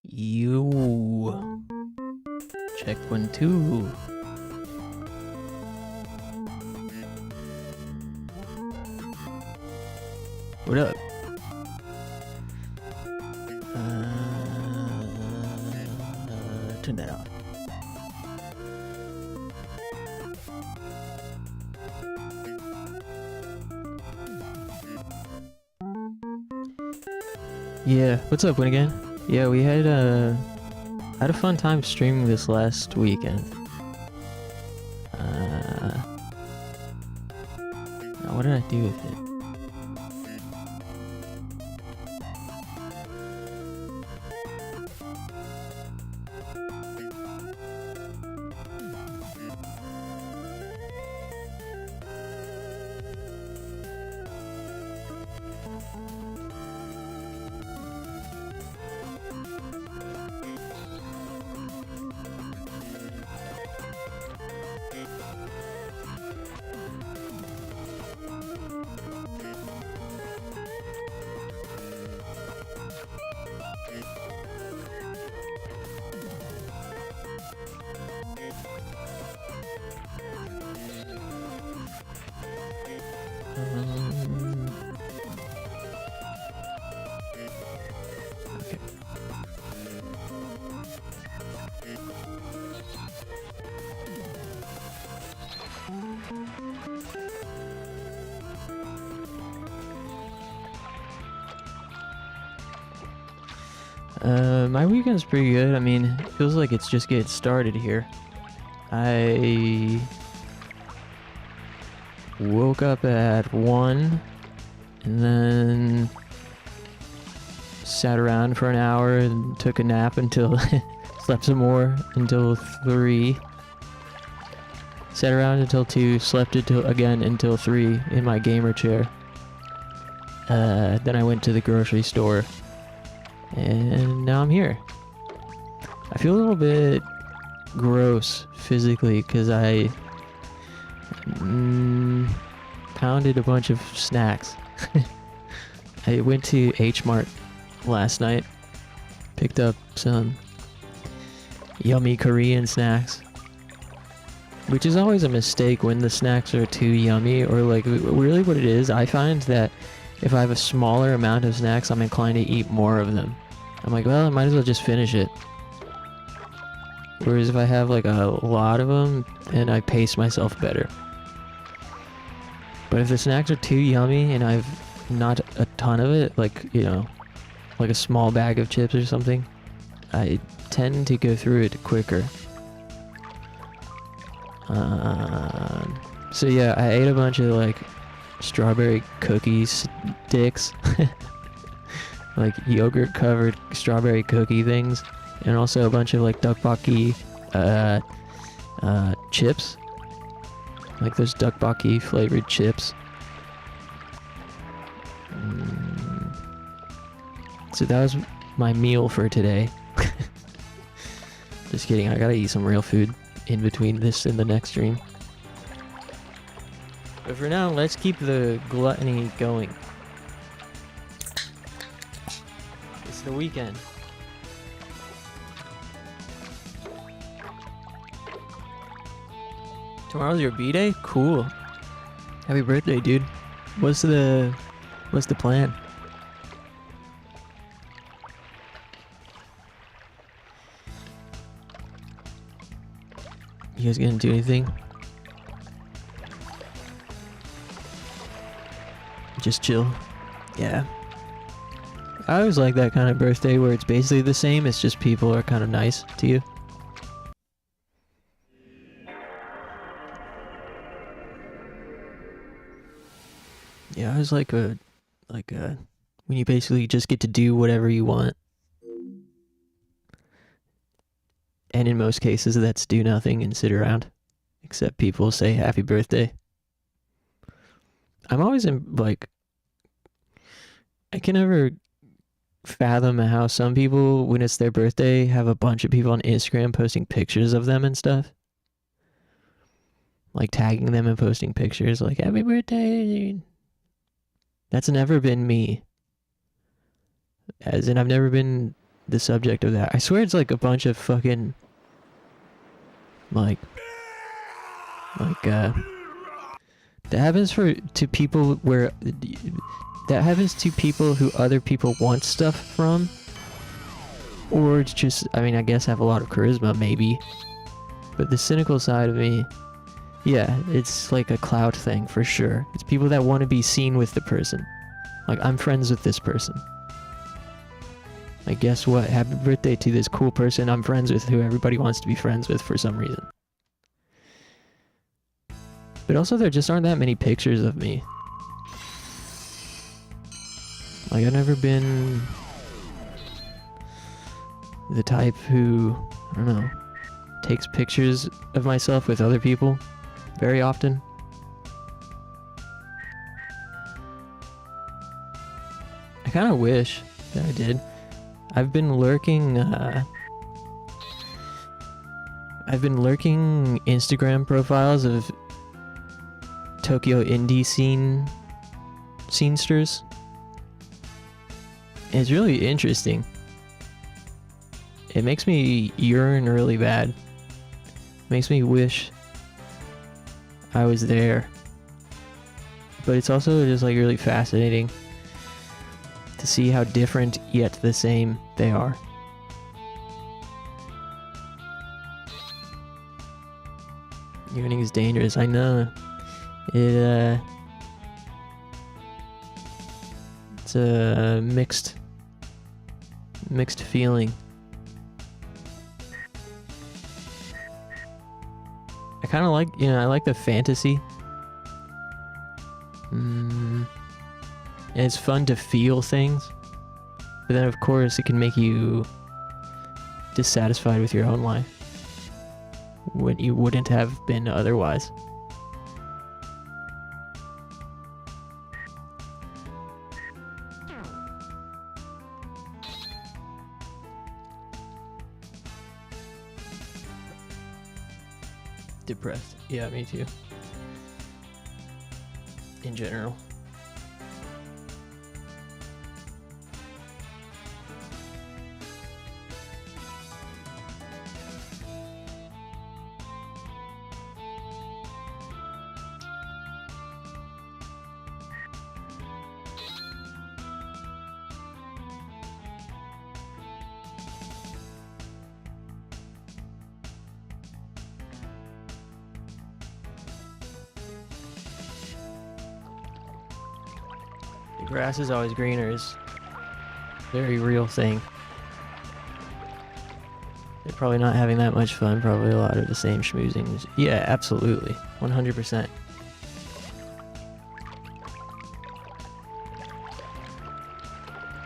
You check 1 2. What up? Turn that off. Yeah, what's up, Win again? Yeah, we had a fun time streaming this last weekend. Now what did I do with it? Okay. My weekend's pretty good. I mean, it feels like it's just getting started here. I woke up at 1 and then sat around for an hour and took a nap until slept some more until 3. Sat around until 2, slept until 3 in my gamer chair. Then I went to the grocery store and now I'm here. I feel a little bit gross physically because I pounded a bunch of snacks. I went to H-Mart last night, picked up some yummy Korean snacks, which is always a mistake when the snacks are too yummy, or like really what it is, I find that if I have a smaller amount of snacks, I'm inclined to eat more of them. I'm like, well, I might as well just finish it. Whereas if I have like a lot of them, then I pace myself better. But if the snacks are too yummy and I've not a ton of it, like, you know, like a small bag of chips or something, I tend to go through it quicker. So yeah, I ate a bunch of like strawberry cookie sticks, like yogurt covered strawberry cookie things, and also a bunch of like tteokbokki chips, like those tteokbokki flavored chips. So that was my meal for today. Just kidding, I gotta eat some real food in between this and the next stream. But for now, let's keep the gluttony going. It's the weekend. Tomorrow's your B-Day? Cool. Happy birthday, dude. What's the plan? You guys gonna do anything? Just chill. Yeah. I always like that kind of birthday where it's basically the same, it's just people are kind of nice to you. Yeah, I was like when you basically just get to do whatever you want. And in most cases, that's do nothing and sit around. Except people say happy birthday. I'm always like, I can never fathom how some people, when it's their birthday, have a bunch of people on Instagram posting pictures of them and stuff. Like tagging them and posting pictures like, happy birthday. That's never been me. As in, I've never been the subject of that. I swear it's like a bunch of fucking like that happens to people where that happens to people who other people want stuff from, or it's just, I mean, I guess have a lot of charisma maybe, but the cynical side of me, yeah, it's like a clout thing for sure. It's people that want to be seen with the person. Like, I'm friends with this person. Like, guess what? Happy birthday to this cool person I'm friends with who everybody wants to be friends with for some reason. But also, there just aren't that many pictures of me. Like, I've never been the type who, I don't know, takes pictures of myself with other people very often. I kind of wish that I did. I've been lurking Instagram profiles of Tokyo indie scenesters. It's really interesting. It makes me yearn really bad. Makes me wish I was there. But it's also just like really fascinating to see how different yet the same they are. Yearning is dangerous, I know. It's a mixed feeling. I kind of like, I like the fantasy. And it's fun to feel things. But then, of course, it can make you dissatisfied with your own life when you wouldn't have been otherwise. Depressed. Yeah, me too. In general. The grass is always greener is a very real thing. They're probably not having that much fun, probably a lot of the same schmoozing. Yeah, absolutely. 100%.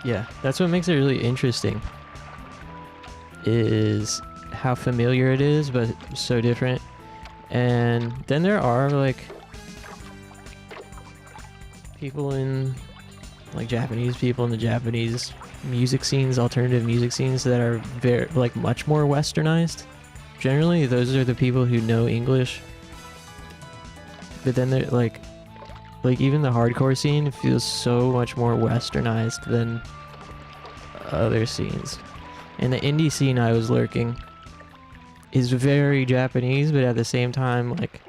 Yeah, that's what makes it really interesting. Is how familiar it is, but so different. And then there are like people in like Japanese people in the Japanese music scenes, alternative music scenes that are very like much more westernized. Generally, those are the people who know English. But then they're like even the hardcore scene feels so much more westernized than other scenes. And the indie scene I was lurking is very Japanese, but at the same time like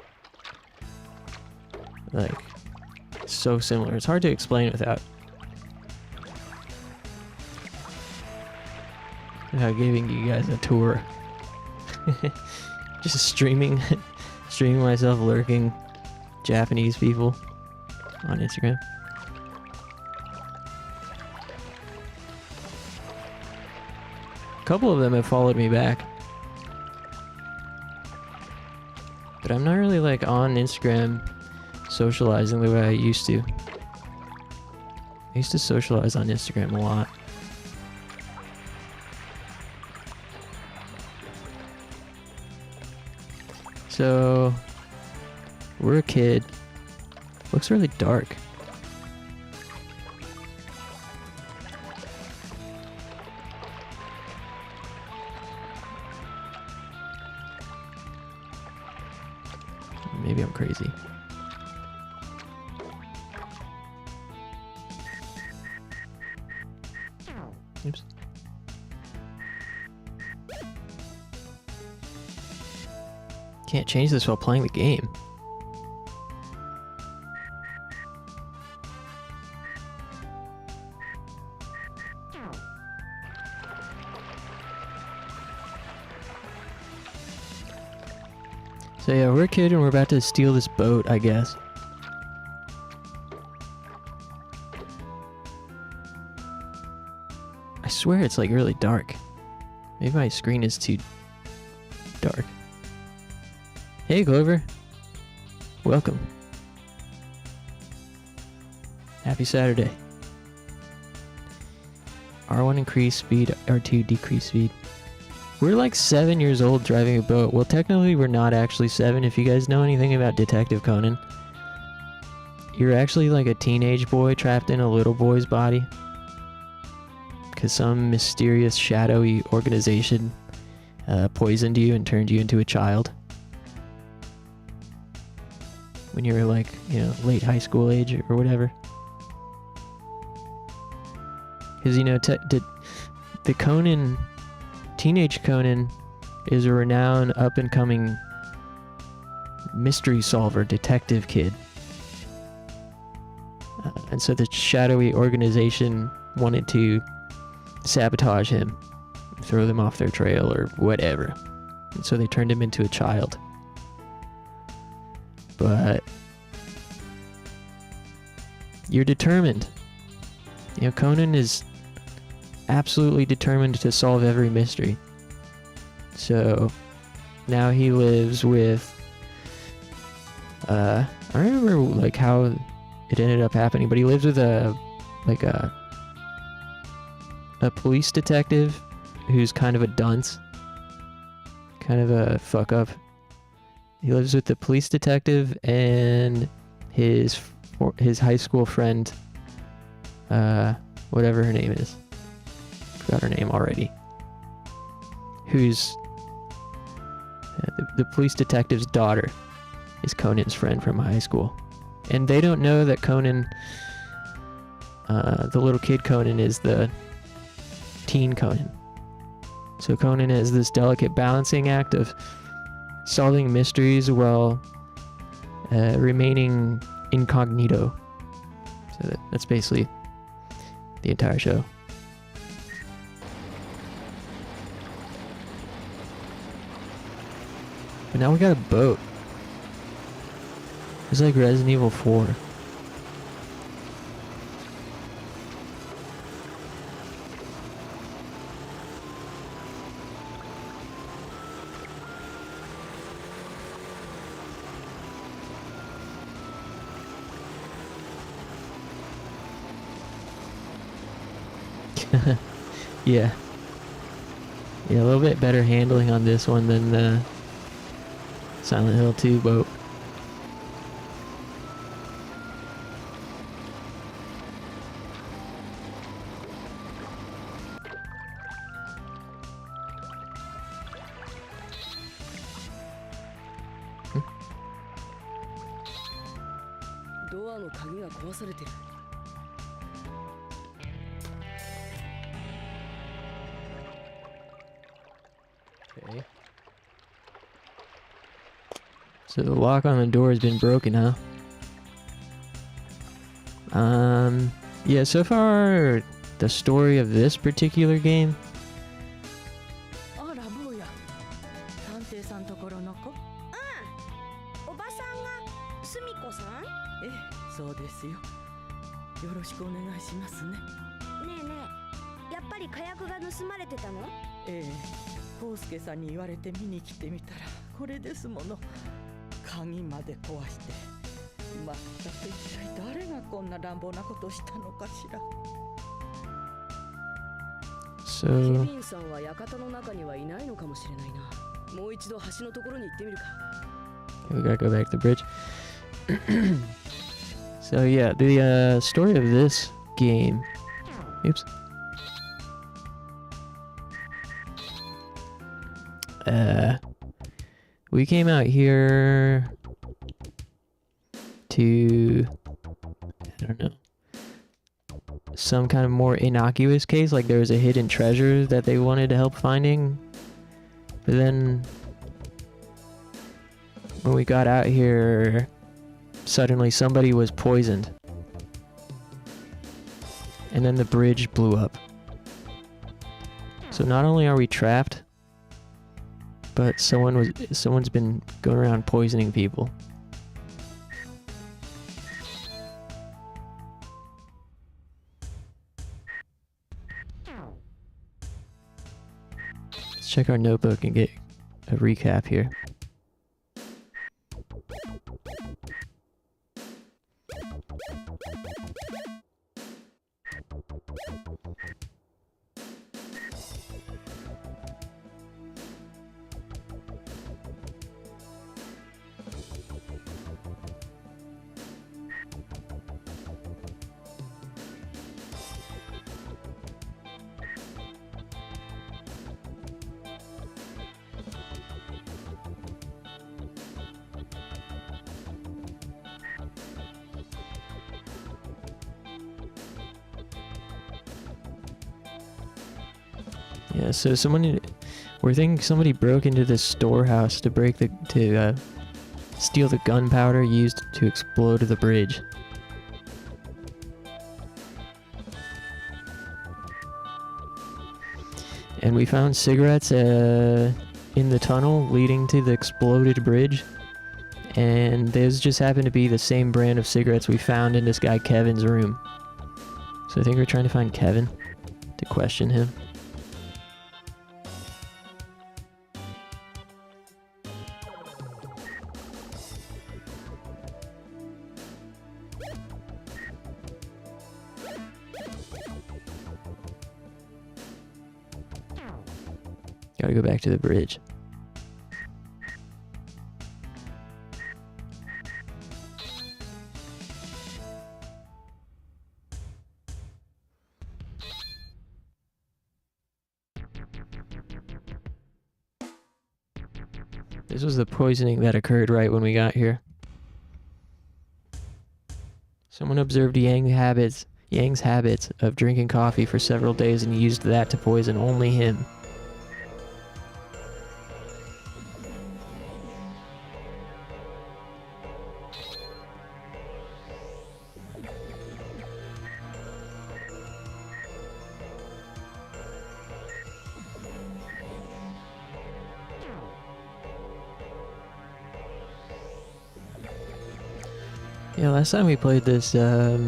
so similar. It's hard to explain without giving you guys a tour. Just streaming myself lurking Japanese people on Instagram. A couple of them have followed me back. But I'm not really like on Instagram socializing the way I used to. I used to socialize on Instagram a lot. So, we're a kid. Looks really dark. Maybe I'm crazy. Oops. Can't change this while playing the game. So yeah, we're a kid and we're about to steal this boat, I guess. I swear it's like really dark. Maybe my screen is too dark. Hey Clover. Welcome. Happy Saturday. R1 increase speed, R2 decrease speed. We're like 7 years old driving a boat. Well, technically we're not actually 7. If you guys know anything about Detective Conan, you're actually like a teenage boy trapped in a little boy's body. Because some mysterious shadowy organization poisoned you and turned you into a child. When you were like, you know, late high school age or whatever. Because, you know, the Conan... Teenage Conan is a renowned up-and-coming mystery solver detective kid. And so the shadowy organization wanted to sabotage him, throw them off their trail or whatever. And so they turned him into a child. But you're determined. You know, Conan is absolutely determined to solve every mystery. So now he lives with I don't remember like how it ended up happening, but he lives with a police detective who's kind of a dunce, kind of a fuck up. He lives with the police detective and his high school friend, whatever her name is. Forgot her name already. Who's the police detective's daughter is Conan's friend from high school. And they don't know that Conan, the little kid Conan, is the teen Conan. So Conan is this delicate balancing act of solving mysteries while remaining incognito. So that's basically the entire show. But now we got a boat. It's like Resident Evil 4. Yeah. Yeah, a little bit better handling on this one than the Silent Hill 2 boat. Okay. So the lock on the door has been broken, huh? Yeah, so far, the story of this particular game. So we gotta go back to the bridge. So yeah, the story of this game. Oops. We came out here to, I don't know, some kind of more innocuous case, like there was a hidden treasure that they wanted to help finding, but then when we got out here, suddenly somebody was poisoned. And then the bridge blew up. So not only are we trapped, but someone's been going around poisoning people. Let's check our notebook and get a recap here. Yeah, so we're thinking somebody broke into this storehouse to steal the gunpowder used to explode the bridge. And we found cigarettes in the tunnel leading to the exploded bridge. And those just happen to be the same brand of cigarettes we found in this guy Kevin's room. So I think we're trying to find Kevin to question him. Gotta go back to the bridge. This was the poisoning that occurred right when we got here. Someone observed Yang's habits of drinking coffee for several days and used that to poison only him. Yeah, last time we played this, our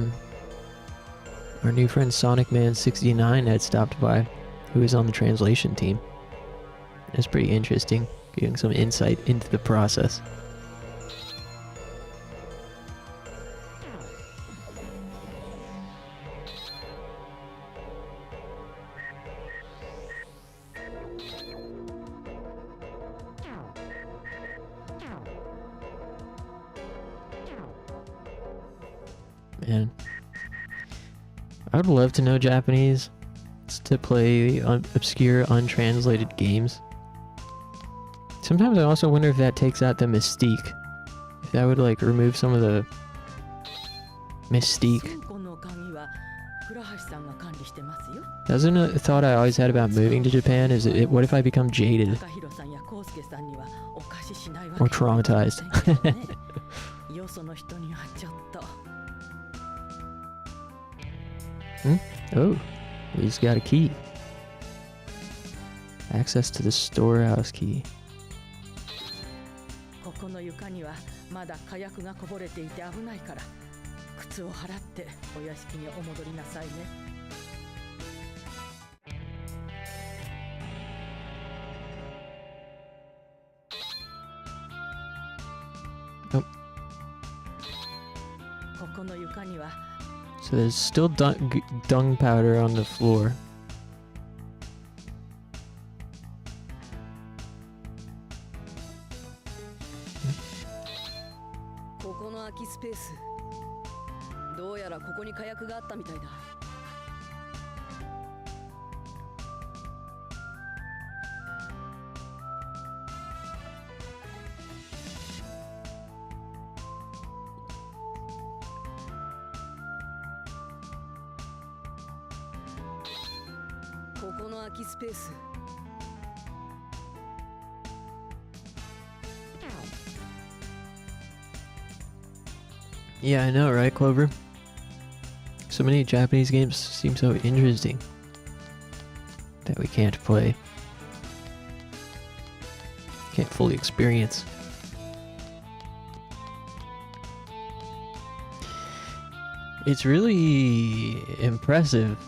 new friend Sonic Man 69 had stopped by, who was on the translation team. It's pretty interesting, getting some insight into the process. Man, I would love to know Japanese to play obscure, untranslated games. Sometimes I also wonder if that takes out the mystique. If that would, like, remove some of the mystique. That's a thought I always had about moving to Japan, is what if I become jaded? Or traumatized? Oh, he's got a key. Access to the storehouse key. Oh. So there's still dung powder on the floor. Yeah, I know, right, Clover? So many Japanese games seem so interesting that we can't play. Can't fully experience. It's really impressive,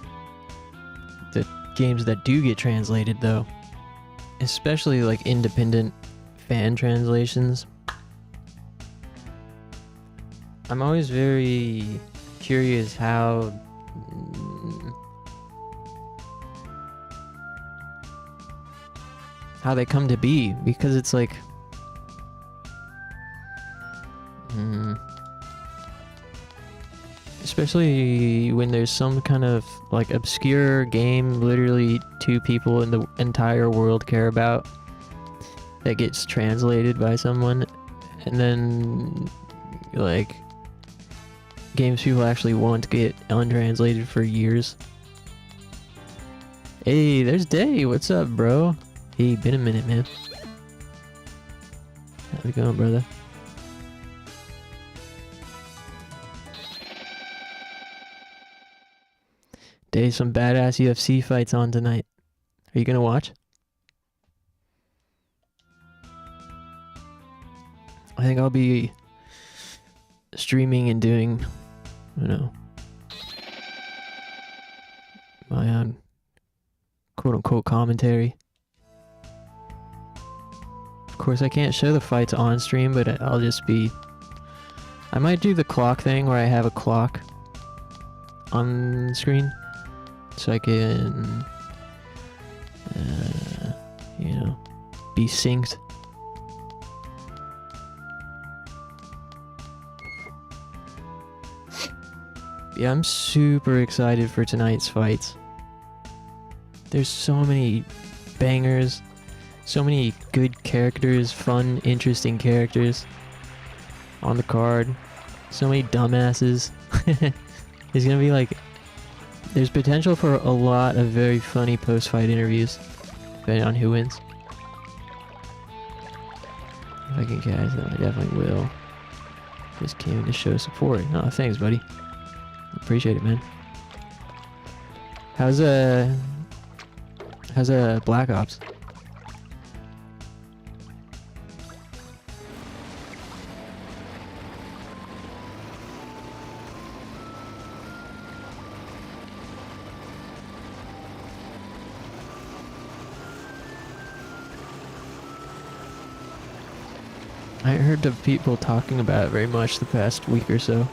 the games that do get translated, though. Especially like independent fan translations. I'm always very curious how they come to be, because it's like especially when there's some kind of like obscure game literally 2 people in the entire world care about that gets translated by someone, and then like games people actually want get untranslated for years. Hey, there's Day. What's up, bro? Hey, been a minute, man. How's it going, brother? Day, some badass UFC fights on tonight. Are you gonna watch? I think I'll be streaming and doing, you know, my own quote-unquote commentary. Of course, I can't show the fights on stream, but I'll just be... I might do the clock thing where I have a clock on screen, so I can, you know, be synced. Yeah, I'm super excited for tonight's fights. There's so many bangers, so many good characters, fun, interesting characters on the card. So many dumbasses. There's gonna be like... There's potential for a lot of very funny post-fight interviews, depending on who wins. If I can catch them, I definitely will. Just came to show support. Oh, thanks, buddy. Appreciate it, man. How's Black Ops? I heard of people talking about it very much the past week or so.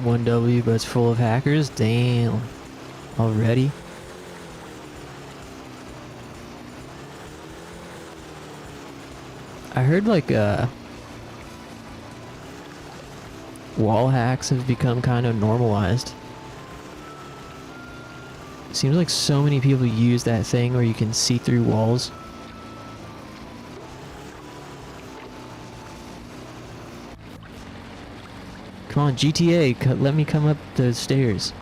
One W, but it's full of hackers? Damn. Already? I heard like wall hacks have become kind of normalized. It seems like so many people use that thing where you can see through walls. Come on, GTA, let me come up the stairs.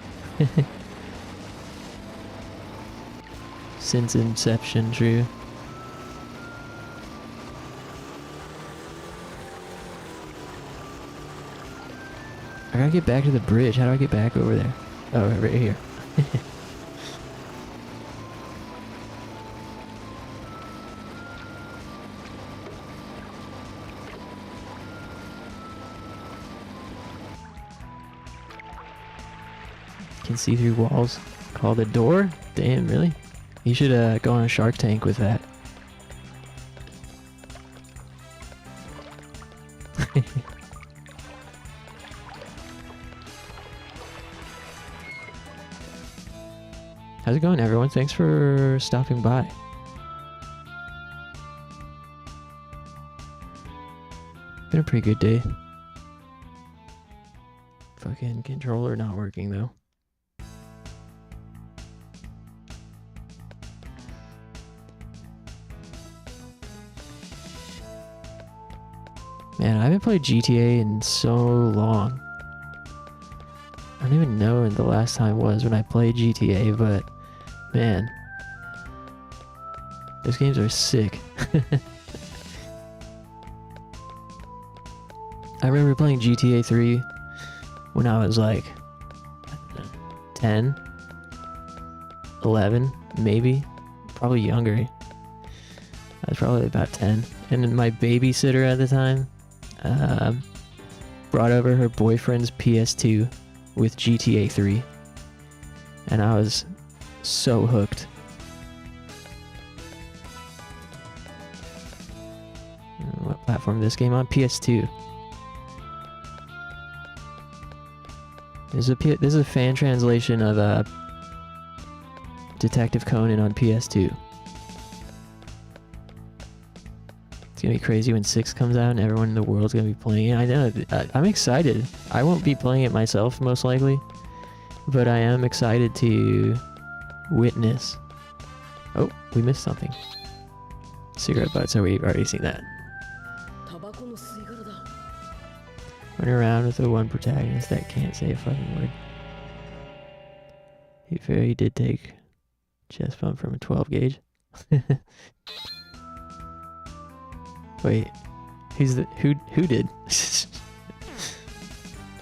Since inception, true. I gotta get back to the bridge. How do I get back over there? Oh, right here. Can see through walls. Call the door? Damn, really? You should go on a Shark Tank with that. How's it going, everyone? Thanks for stopping by. Been a pretty good day. Fucking controller not working, though. Man, I haven't played GTA in so long. I don't even know when the last time was when I played GTA, but man, those games are sick. I remember playing GTA 3 when I was like 10, 11, maybe, probably younger. I was probably about 10. And then my babysitter at the time brought over her boyfriend's PS2 with GTA 3. And I was so hooked. What platform is this game on? PS2. This is a fan translation of Detective Conan on PS2. It's gonna be crazy when 6 comes out and everyone in the world's gonna be playing it. I know, I'm excited. I won't be playing it myself, most likely, but I am excited to witness. Oh, we missed something. Cigarette butts, so we've already seen that. Run around with the one protagonist that can't say a fucking word. He did take chest bump from a 12 gauge. Wait, who did?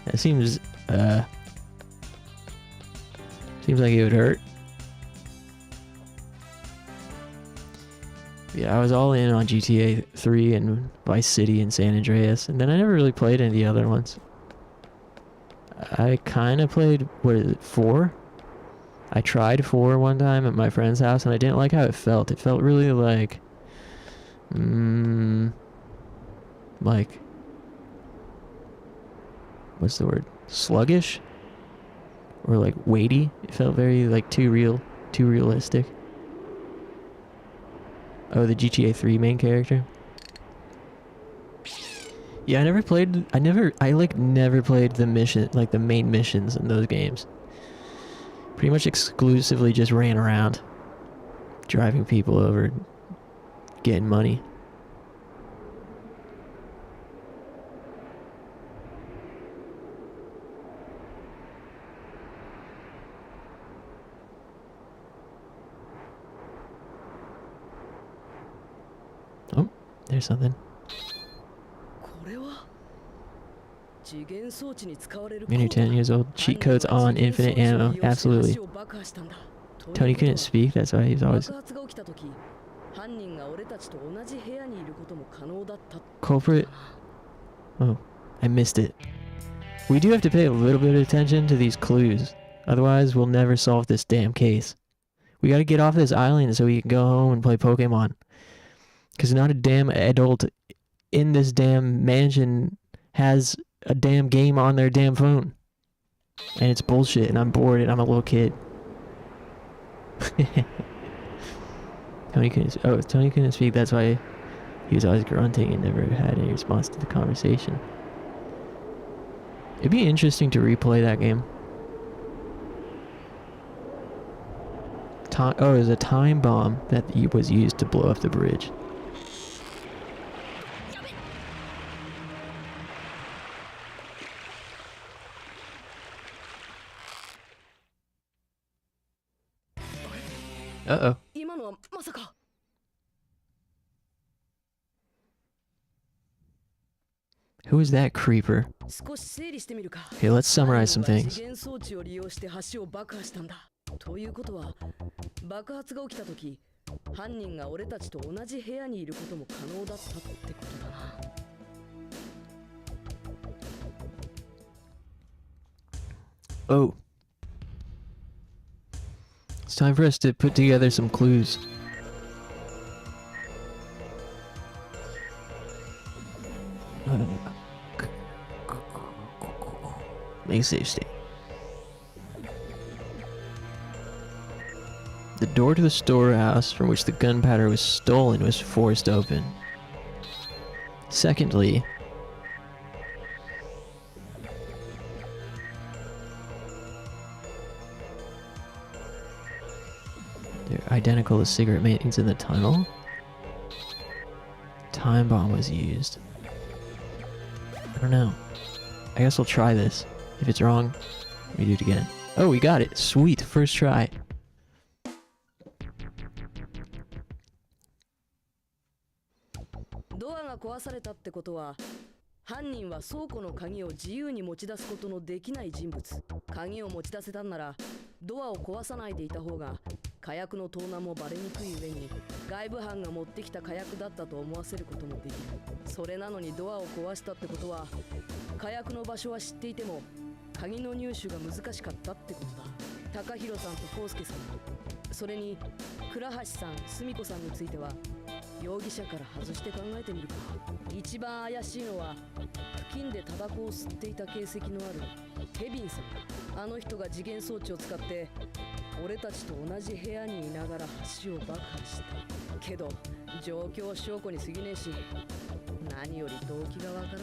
That seems like it would hurt. Yeah, I was all in on GTA 3 and Vice City and San Andreas, and then I never really played any of the other ones. I kind of played, what is it, 4? I tried 4 one time at my friend's house, and I didn't like how it felt. It felt really like, what's the word? Sluggish? Or like weighty? It felt very like too realistic. Oh, the GTA 3 main character? Yeah, I never played the mission, like the main missions in those games. Pretty much exclusively just ran around, driving people over, getting money. Oh, there's something. When you're 10 years old, cheat codes on, infinite ammo, absolutely. Tony couldn't speak, that's why he was always... Culprit? Oh, I missed it. We do have to pay a little bit of attention to these clues, otherwise we'll never solve this damn case. We gotta get off this island so we can go home and play Pokemon. Because not a damn adult in this damn mansion has a damn game on their damn phone. And it's bullshit, and I'm bored, and I'm a little kid. Tony couldn't speak, that's why he was always grunting and never had any response to the conversation. It'd be interesting to replay that game. It was a time bomb that was used to blow up the bridge. Uh-oh. Who is that creeper? Okay, let's summarize some things. Oh. It's time for us to put together some clues. Make a safe state. The door to the storehouse from which the gunpowder was stolen was forced open. Secondly, they're identical to cigarette maintenance in the tunnel. Time bomb was used. I don't know. I guess we'll try this. If it's wrong, Let me do it again. Oh, we got it. Sweet. First try. ドアが壊されたってことは、犯人は倉庫の鍵を自由に持ち出すことのできない人物。鍵を持ち出せたんなら、ドアを壊さないでいた方が火薬の盗難もバレにくい上に、外部犯が持ってきた火薬だったと思わせることもできる。それなのにドアを壊したってことは、火薬の場所は知っていても鍵の入手が難しかったってことだ。高弘さんと康介さん、それに倉橋さん、澄子さんについては容疑者から外して考えてみるか。一番怪しいのは付近でタバコを吸っていた形跡のあるケビンさんだ。あの人が時限装置を使って俺たちと同じ部屋にいながら橋を爆破したけど、状況証拠に過ぎねえし、何より動機がわからない。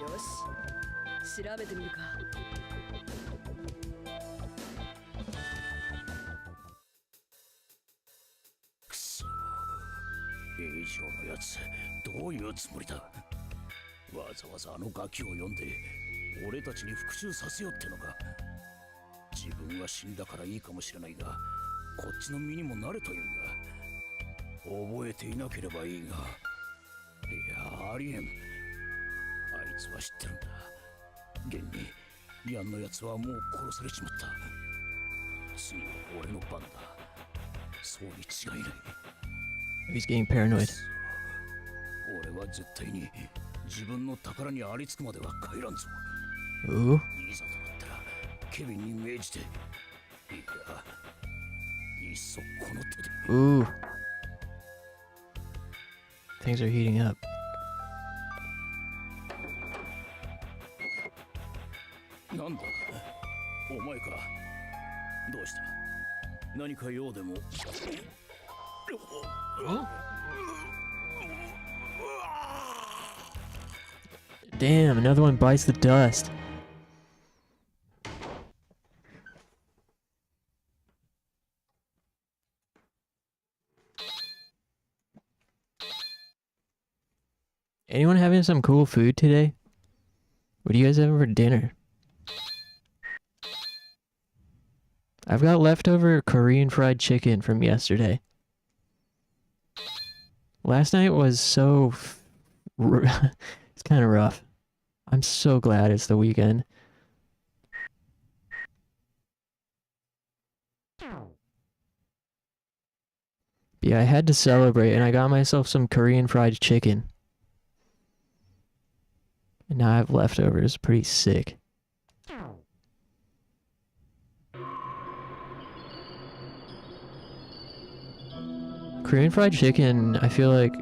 よし、調べてみるか。くそ、以上のやつどういうつもりだ。わざわざあのガキを呼んで俺たちに復讐させようってのか。自分は死んだからいいかもしれないが、こっちの身にもなれというんだ。覚えていなければいいが、いや、ありえん。あいつは知ってるんだ。現にヤンのやつはもう殺されちまった。次は俺の番だ。そうに違いない。 He's getting paranoid. 俺は絶対に自分の宝にありつくまでは帰らんぞ。 Ooh. いざとなったらケビンに命じて、いや、いっそこの手で。 Ooh. Things are heating up. なんだ、お前か。どうした。何か用でも。 Damn, another one bites the dust. Anyone having some cool food today? What do you guys have for dinner? I've got leftover Korean fried chicken from yesterday. Last night was so... it's kind of rough. I'm so glad it's the weekend. Yeah, I had to celebrate and I got myself some Korean fried chicken. And now I have leftovers. Pretty sick. Korean fried chicken, I feel like,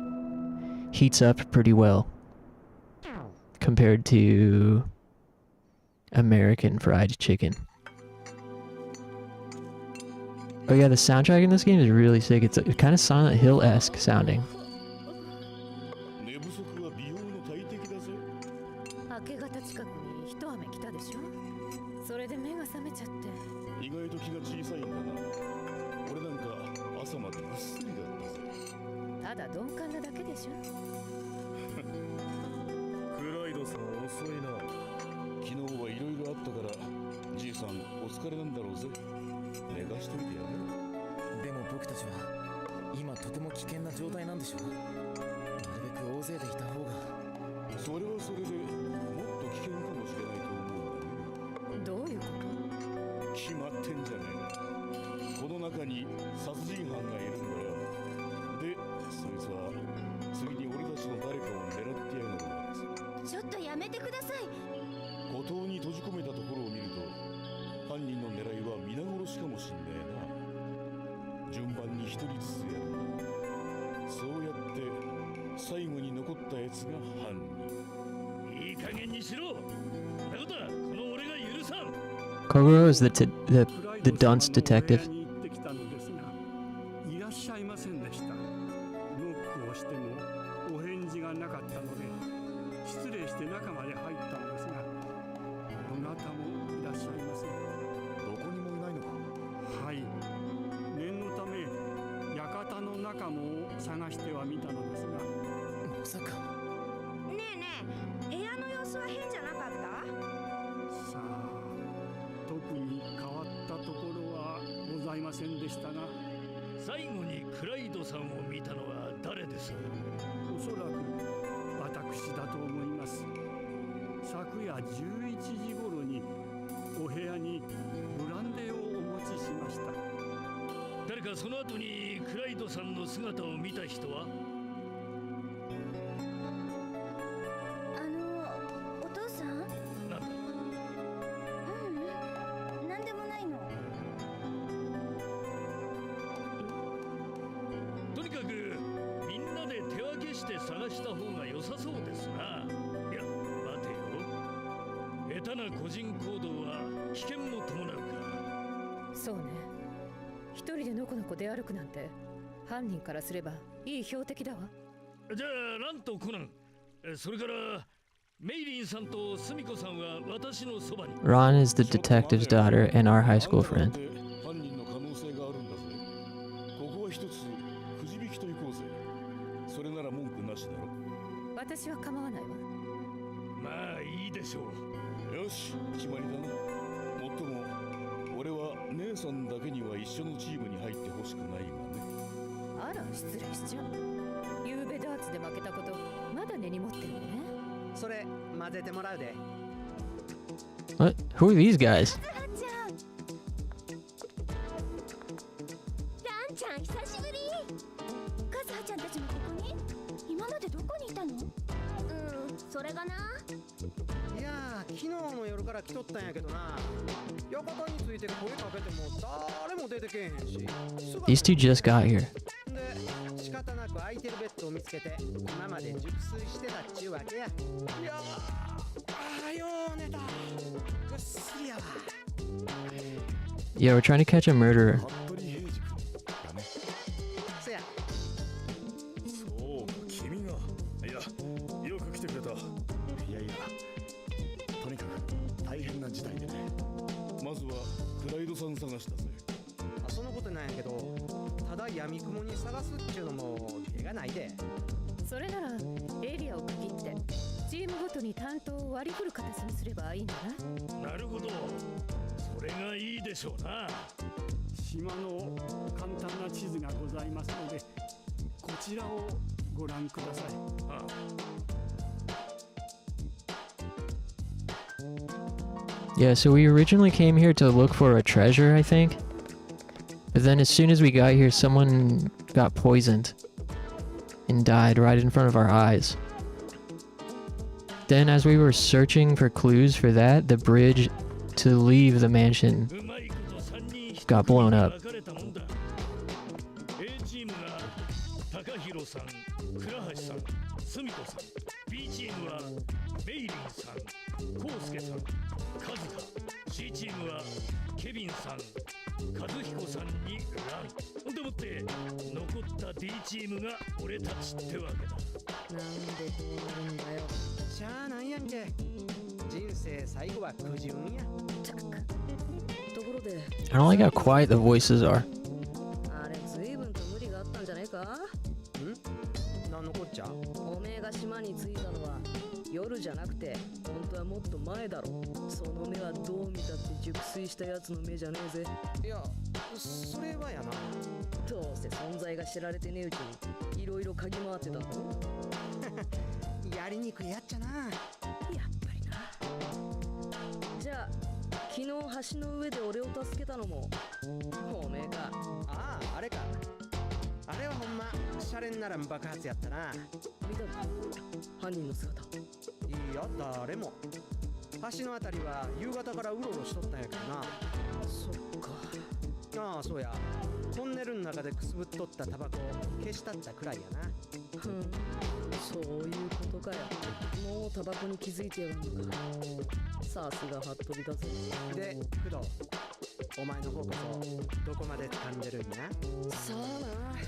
heats up pretty well compared to American fried chicken. Oh yeah, the soundtrack in this game is really sick. It's kind of Silent Hill-esque sounding. 明け方近くに一雨来たでしょ。それで目が覚めちゃって。意外と気が小さいんだな。俺なんか朝までぐっすりだったぜ。ただ鈍感なだけでしょ。クライドさん遅いな。昨日はいろいろあったからじいさんお疲れなんだろうぜ。寝かしといてやれ。でも僕たちは今とても危険な状態なんでしょ。なるべく大勢でいた方が。それはそれでもっと危険かもしれないと思うんだけど。どういうこと？決まってんじゃねえか。この中に殺人犯がいるんだよ。で、そいつは次に俺たちの誰かを狙ってやがるわけです。ちょっとやめてください。孤島に閉じ込めたところを見ると犯人の狙いは皆殺しかもしんねえな。順番に一人ずつやる。そうやって最後に残ったやつが犯人。いい加減にしろ。そんなことはこの俺が許さん。 Kogoro is the dunce detective. いらっしゃいませんでした。ノックをしてもお返事がなかったので失礼して中まで入ったのですが、どなたもいらっしゃいません。どこにもいないのか。はい、念のため館の中も探してはみたのですが。まさか。ねえねえ、部屋の様子は変じゃなかった？さあ、ませんでしたが、最後にクライドさんを見たのは誰です？おそらく私だと思います。昨夜11時頃にお部屋にブランデーをお持ちしました。誰かその後にクライドさんの姿を見た人は？お父さん？なんだ？なんでもないの。とにかくみんなで手分けして探した方が良さそうですな。いや、待てよ。下手な個人行動は危険も伴うか。そうね。一人でのこのこ出歩くなんて犯人からすればいい標的だわ。じゃあランとコナン、それからメイリンさんとスミコさんは私のそばに。 Ron is the detective's daughter and our high school friend. 犯人の可能性があるんだぜ。ここは一つくじ引きと行こうぜ。それなら文句なしだろ。私は構わないわ。まあいいでしょう。よし、決まりだな。もっとも俺は姉さんだけには一緒のチームに入ってほしくないがね。あら、失礼しちゃう。ゆうべダーツで負けたことまだ根に持ってるのね。それ混ぜてもらうで。 What? Who are these guys? ランちゃん、久しぶり。カズハちゃんたちもここに？今までどこにいたの？それがな。いやー、昨日の夜から来とったんやけどな。館について声かけても誰も出てけえへんし。 These two just got here. で、仕方なく空いてるベッドを見つけて今まで熟睡してたっちゅうわけや。いやー、よう寝た。ぐっすりやわ。 Yeah, we're trying to catch a murderer. 服部平次君だね。せや。そうか、君が。いや、よく来てくれた。いやいや、とにかく大変な事態でね。まずはクライドさん探しだぜ。そのことなんやけど、ただ闇雲に探すっちゅうのも芸がないで。それならエリアを区切ってチームごとに担当を割り振る形にすればいいんだな。なるほど。それがいいでしょうな。島の簡単な地図がございますので、こちらをご覧ください。ああ、Yeah, so we originally came here to look for a treasure, I think. But then as soon as we got here, someone got poisoned and died right in front of our eyes. Then as we were searching for clues for that, the bridge to leave the mansion うまいこと3人1 got blown up. 分かれたもんだ。A チームが高弘さん、倉橋さん、すみこさん。B チームはメイリンさん、コウスケさん、カズカ。C チームはケビンさん、和彦さんにラン。でもって残った D チームが俺たちってわけだ。なんでこうなるんだよ。しゃあないやんけ。人生最後はくじ運や。ところで I don't like how quiet the voices are. あれ随分と無理があったんじゃないか。なんのこっちゃ。おめえが島に着いたのは夜じゃなくて本当はもっと前だろ。その目はどう見たって熟睡したやつの目じゃねえぜ。いや、それはやな。どうせ存在が知られてねえうちにいろいろ嗅ぎ回ってたんだろ。やりにくいやっちゃな。やっぱりな。じゃあ昨日橋の上で俺を助けたのもおめえか。ああ、あれか。あれはほんまシャレにならん爆発やったな。見たの犯人の姿。いや、誰も。橋のあたりは夕方からうろうろしとったんやけどな。そっか。ああ、そうや。トンネルの中でくすぶっとったタバコを消したったくらいやな。ふん、そういうことかよ。もうタバコに気づいてやがんのか。さすが服部だぜ。で、工藤、お前の方こそどこまで掴んでるんや。さあな。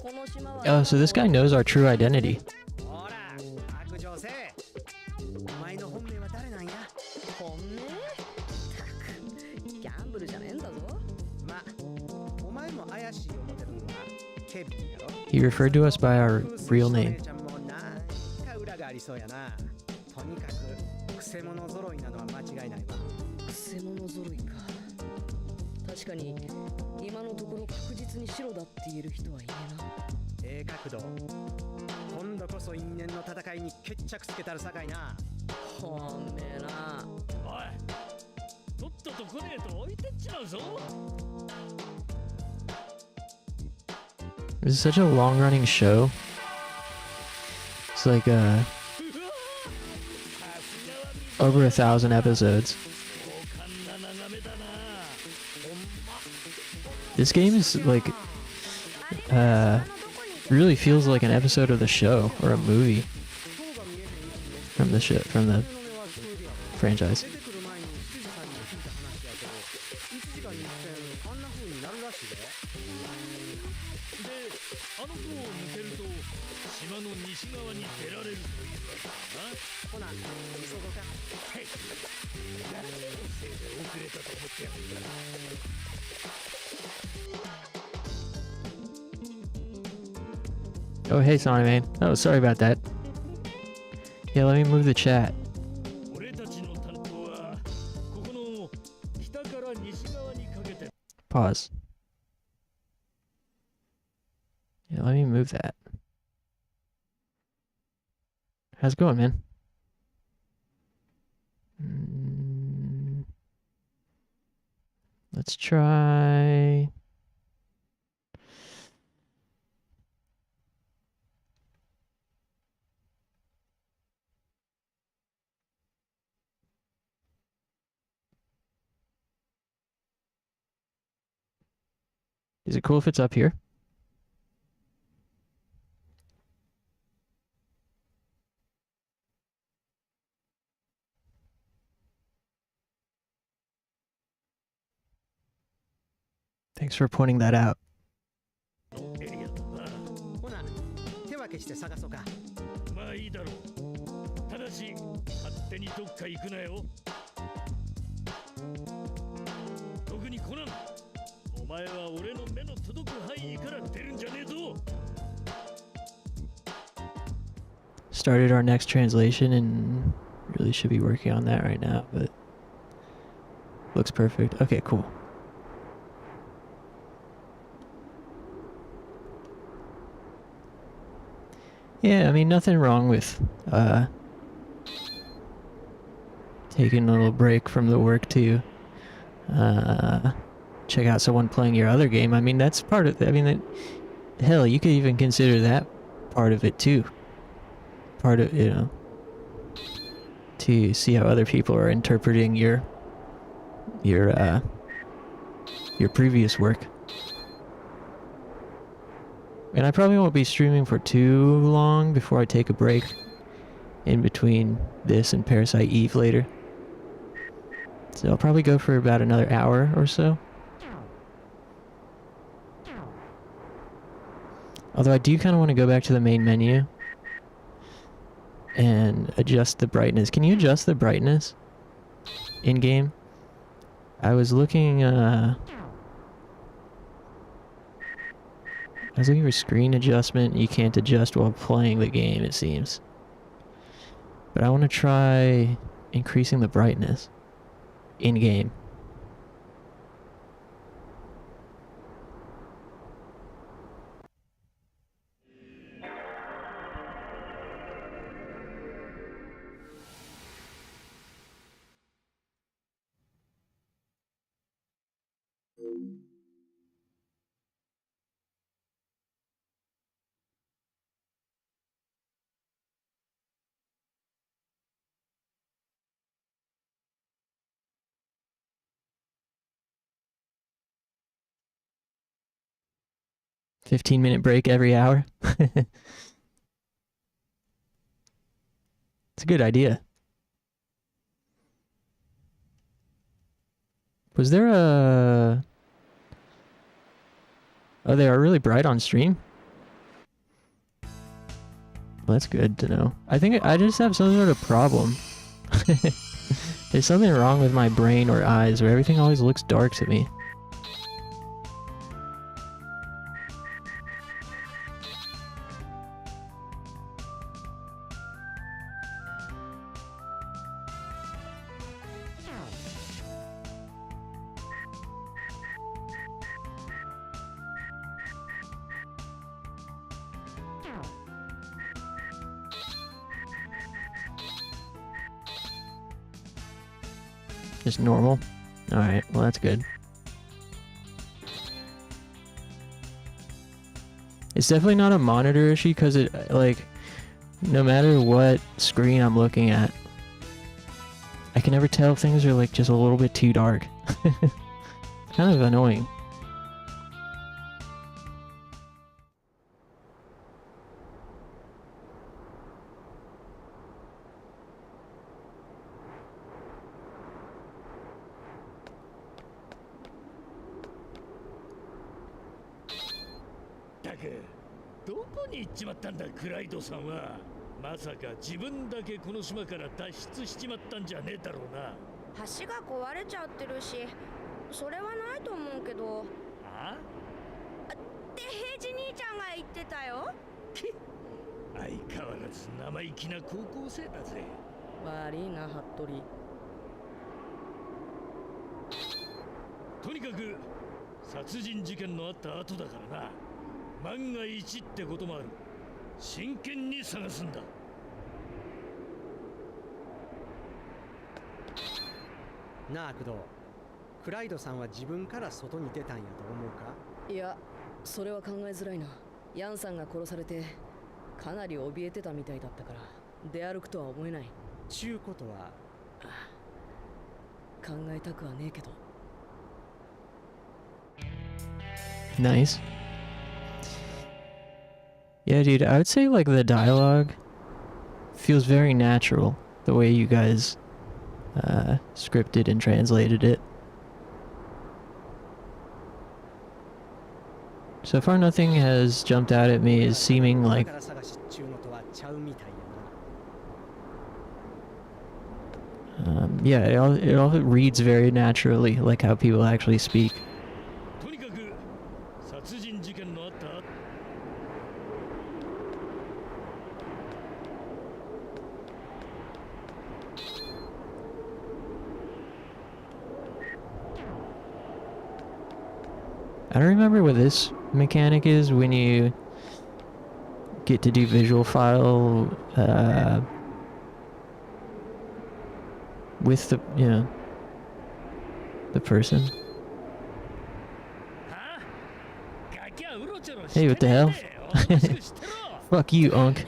この島は Oh, so this guy knows our true identity. ほら、白状せえ。お前の本命は誰なんや。本命？ったくギャンブルじゃねえんだぞ。ま、お前も怪しい思てるのはケビンやろ。 He referred to us by our real name. ちゃんもなんか裏がありそうやな。とにかくクセ者揃いなのは間違いないわ。クセ者揃いか。確確かに今のところ確実に白だって言える人はいねえな。角度今度こそ因縁の戦いに決着つけたるさかいな。ほんめえな。おい、とっとと来ねえと置いてっちまうぞ。 This is such a long-running show. It's like over 1,000 episodes. This game is like really feels like an episode of the show or a movie from the franchise. 出てくる前に執事さんに聞いた話やけど1時間に一遍あんな風になるらしいで。で、あの雲を抜けると島の西側に出られるというわけだな。ほな急ごうか。はい。何のせいで遅れたと思ってやるんだ。 Oh, hey, Sonic Man. Oh, sorry about that. Yeah, let me move the chat. 俺たちの担当はここの北から西側にかけて。 Pause. Yeah, let me move that. How's it going, man? Let's try... Is it cool if it's up here? Thanks for pointing that out. エリアだな。ほな手分けして探そうか。まあいいだろう。ただし勝手にどっか行くなよ。特にコナン、お前は俺の目の届く範囲から出るんじゃねえぞ。 Started our next translation and really should be working on that right now, but looks perfect. Okay, cool. Yeah, I mean, nothing wrong with taking a little break from the work to check out someone playing your other game. I mean, that's part of I mean, hell, you could even consider that part of it too. Part of, you know, to see how other people are interpreting your previous work. And I probably won't be streaming for too long before I take a break in between this and Parasite Eve later. So I'll probably go for about another hour or so. Although I do kind of want to go back to the main menu and adjust the brightness. Can you adjust the brightness in-game? I was looking, for screen adjustment. You can't adjust while playing the game, it seems. But I want to try increasing the brightness in-game. $15-minute break every hour. It's a good idea. Was there a... Oh, they are really bright on stream? Well, that's good to know. I think I just have some sort of problem. There's something wrong with my brain or eyes where everything always looks dark to me. Just normal? Alright, well that's good. It's definitely not a monitor issue because it, like, no matter what screen I'm looking at, I can never tell if things are like just a little bit too dark. Kind of annoying. Taka, どこに行っちまったんだ、クライドさんは。まさか自分だけこの島から脱出しちまったんじゃねえだろうな。橋が壊れちゃってるし、それはないと思うけど。あ？って平次兄ちゃんが言ってたよ。相変わらず生意気な高校生だぜ。悪いな、服部。とにかく殺人事件のあった後だからな。万が一ってこともある。真剣に探すんだ。なあ工藤、クライドさんは自分から外に出たんやと思うか？いや、それは考えづらいな。ヤンさんが殺されてかなり怯えてたみたいだったから出歩くとは思えない。ちゅうことは考えたくはねえけど。Nice. Yeah, dude, I would say like the dialogue feels very natural the way you guys scripted and translated it. So far nothing has jumped out at me as seeming like yeah, it all reads very naturally, like how people actually speak. I don't remember what this mechanic is when you get to do visual file with the, you know, the person. Hey, what the hell? Fuck you, Unk.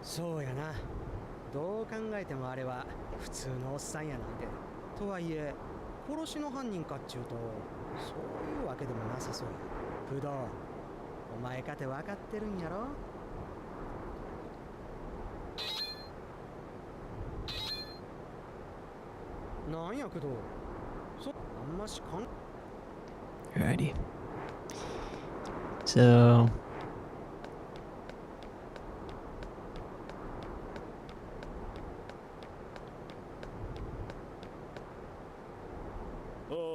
そうやな。どう考えてもあれは普通のおっさんやなんて。とはいえ、殺しの犯人かっちゅうと、そういうわけでもなさそうや。工藤、お前かて分かってるんやろ？なんや工藤。あんましかん。Alrighty. So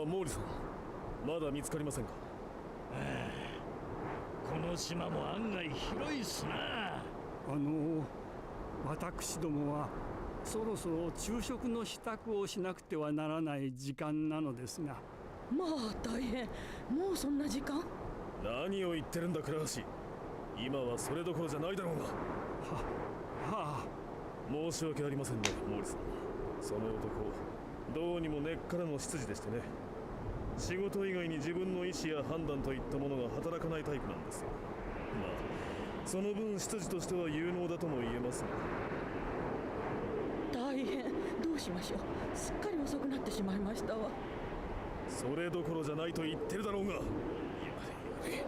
モーリさん、まだ見つかりませんか？この島も案外広いっすな。私どもはそろそろ昼食の支度をしなくてはならない時間なのですが。まあ大変。もうそんな時間？何を言ってるんだ倉橋。今はそれどころじゃないだろうが。はあ。申し訳ありませんね、モーリさん。その男、どうにも根っからの執事でしてね。仕事以外に自分の意思や判断といったものが働かないタイプなんですよ。まあ、その分執事としては有能だとも言えますが。大変。どうしましょう。すっかり遅くなってしまいましたわ。それどころじゃないと言ってるだろうが。やれ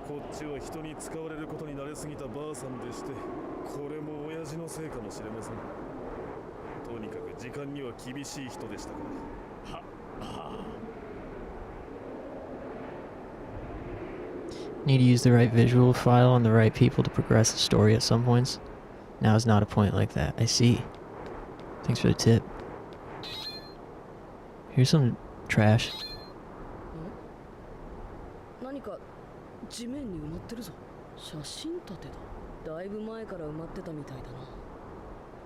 こっちは人に使われることに慣れすぎたばあさんでして、これも親父のせいかもしれません。とにかく時間には厳しい人でしたから。need to use the right visual file on the right people to progress the story at some points. Now is not a point like that. I see. Thanks for the tip. Here's some trash. 何か地面に埋まってるぞ。写真立てだ。だいぶ前から埋まってたみたいだな。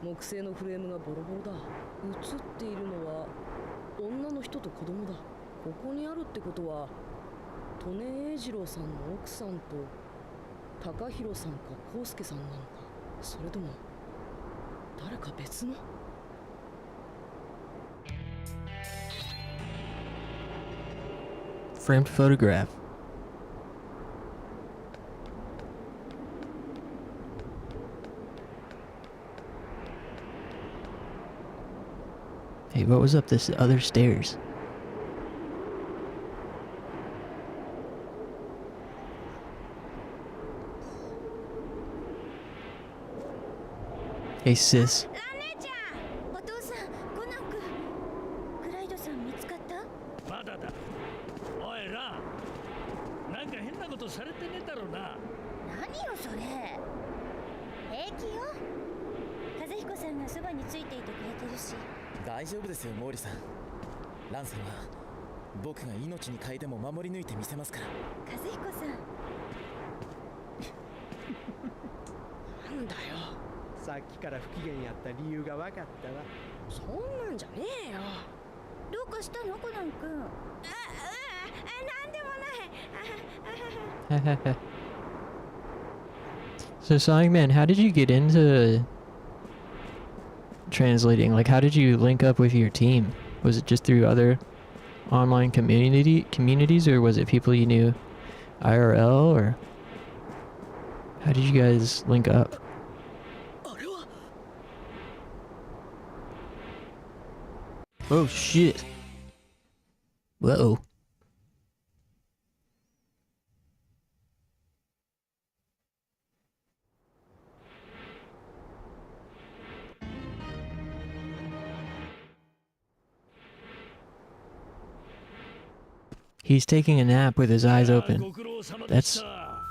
木製のフレームがボロボロだ。写っているのは女の人と子供だ。ここにあるってことは利根英二郎さんの奥さんと高弘さんか康介さんなのか、それとも誰か別の。Framed photograph. Hey, what was up this other stairs? Hey, sis. ラ姉ちゃん、お父さん、コナン君、クライドさん見つかった？まだだ。おいら、なんか変なことされてねえだろうな。何よそれ。平気よ。和彦さんがそばについていてくれてるし。大丈夫ですよ毛利さん。ランさんは僕が命に変えても守り抜いてみせますから。和彦さん。なんだよ。さっきから不機嫌やった理由が分かったわ。そんなんじゃねえよ。どうかしたのコナン君？なんでもない。So, Songman, how did you get into translating? Like, how did you link up with your team? Was it just through other online communities, or was it people you knew IRL, or how did you guys link up? あれは Oh shit. Whoa. He's taking a nap with his eyes open. ご苦労様で That's した。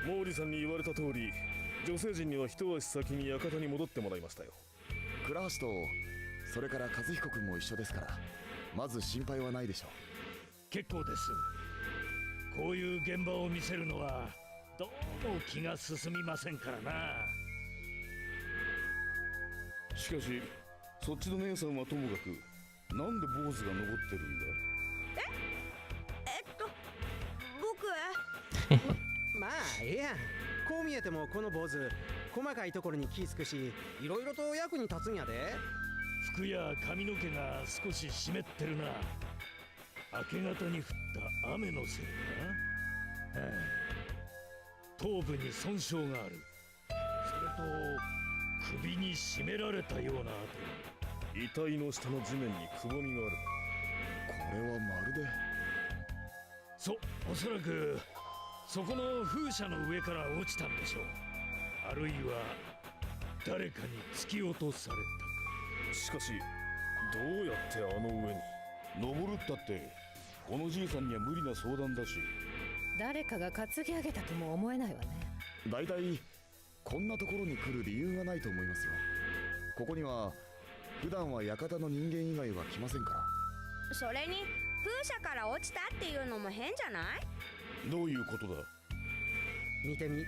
毛利さんに言われた通り、女性陣には一足先に館に戻ってもらいましたよ。倉橋とそれから和彦君も一緒ですから、まず心配はないでしょう。結構です。こういう現場を見せるのはどうも気が進みませんからな。しかし、そっちの姉さんはともかく、なんで坊主が残ってるんだ？まあええやん。こう見えてもこの坊主、細かいところに気ぃつくし、いろいろと役に立つんやで。服や髪の毛が少し湿ってるな。明け方に降った雨のせいか。はあ、頭部に損傷がある。それと首に絞められたような跡。遺体の下の地面にくぼみがある。これはまるで。おそらくそこの風車の上から落ちたんでしょう。あるいは誰かに突き落とされた。しかし、どうやってあの上に登るったって、このじいさんには無理な相談だし。誰かが担ぎ上げたとも思えないわね。だいたいこんなところに来る理由がないと思いますよ。ここには普段は館の人間以外は来ませんから。それに風車から落ちたっていうのも変じゃない？どういうことだ？見てみ。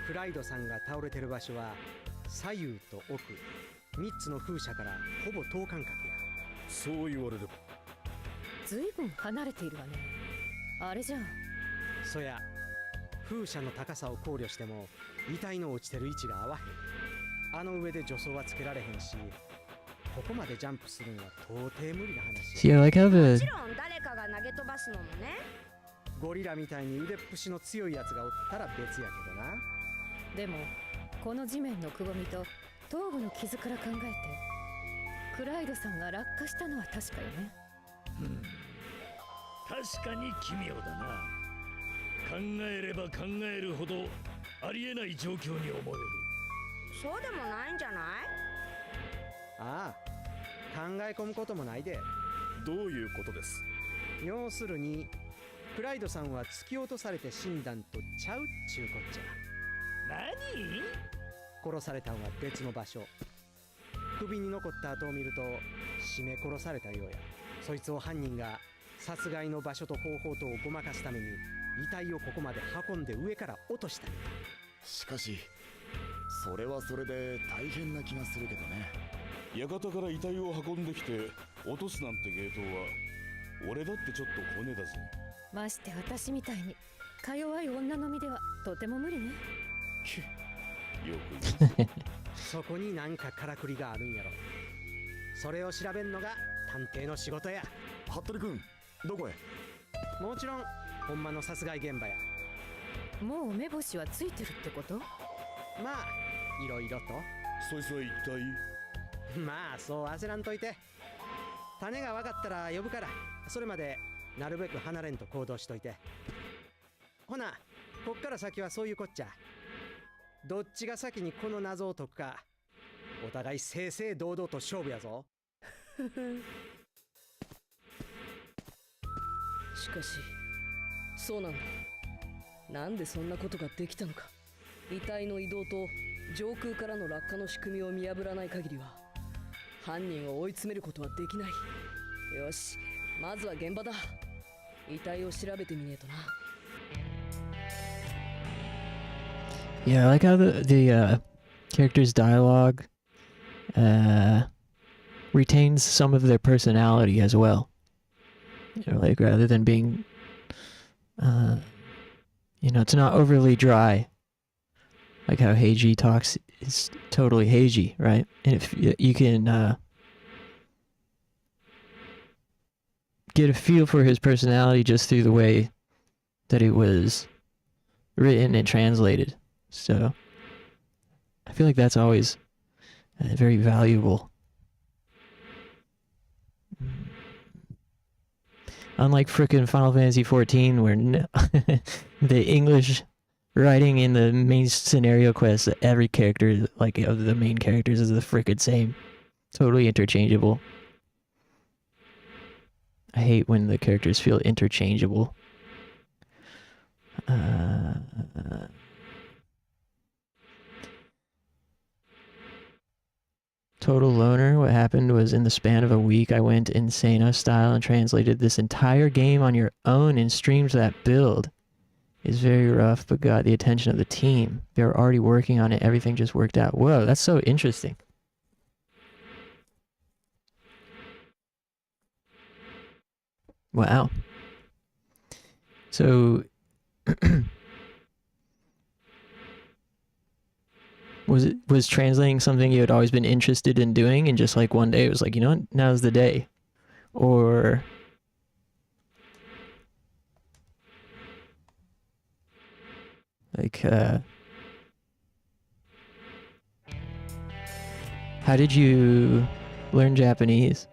クライドさんが倒れてる場所は左右と奥3つの風車からほぼ等間隔や。そう言われれば。ずいぶん離れているわね。あれじゃん。そや、風車の高さを考慮しても遺体の落ちてる位置が合わへん。あの上で助走はつけられへんし、ここまでジャンプするのは到底無理な話。See, I like how も the ちろん誰かが投げ飛ばすのもね。ゴリラみたいに腕っぷしの強いやつがおったら別やけどな。でもこの地面のくぼみと頭部の傷から考えて、クライドさんが落下したのは確かよね。確かに奇妙だな。考えれば考えるほどありえない状況に思える。そうでもないんじゃない？ああ、考え込むこともないで。どういうことです？要するにクライドさんは突き落とされて死んだんとちゃうっちゅうこっちゃ。何？殺されたんは別の場所。首に残った跡を見ると絞め殺されたようや。そいつを犯人が殺害の場所と方法とをごまかすために遺体をここまで運んで上から落としたんや。しかし、それはそれで大変な気がするけどね。館から遺体を運んできて落とすなんて芸当は俺だってちょっと骨だぜ。まして私みたいにか弱い女の身ではとても無理ね。よく言うぜ。そこになんかからくりがあるんやろ。それを調べんのが探偵の仕事や。服部君、どこへ？もちろんほんまの殺害現場や。もう目星はついてるってこと？まあいろいろと。そいつは一体？まあそう焦らんといて。種が分かったら呼ぶから、それまでなるべく離れんと行動しといて。ほな、こっから先はそういうこっちゃ。どっちが先にこの謎を解くか、お互い正々堂々と勝負やぞ。しかしそうなんだ。なんでそんなことができたのか。遺体の移動と上空からの落下の仕組みを見破らない限りは犯人を追い詰めることはできない。よし、まずは現場だ。遺体を調べてみねえとな。Yeah, I like how the characters' dialogue retains some of their personality as well. You know, like rather than being, it's not overly dry. Like how Heiji talks is totally Heiji, right? And if you can get a feel for his personality just through the way that it was written and translated. So I feel like that's always very valuable. Unlike frickin' Final Fantasy XIV, where the English writing in the main scenario quests, every character, like of the main characters, is the frickin' same. Totally interchangeable. I hate when the characters feel interchangeable. Total loner. What happened was in the span of a week, I went Insano style and translated this entire game on your own and streamed that build. It's very rough, but got the attention of the team. They were already working on it. Everything just worked out. Whoa, that's so interesting. Wow. So was translating something you had always been interested in doing, and just like one day it was like, you know what, now's the day? Or like how did you learn Japanese?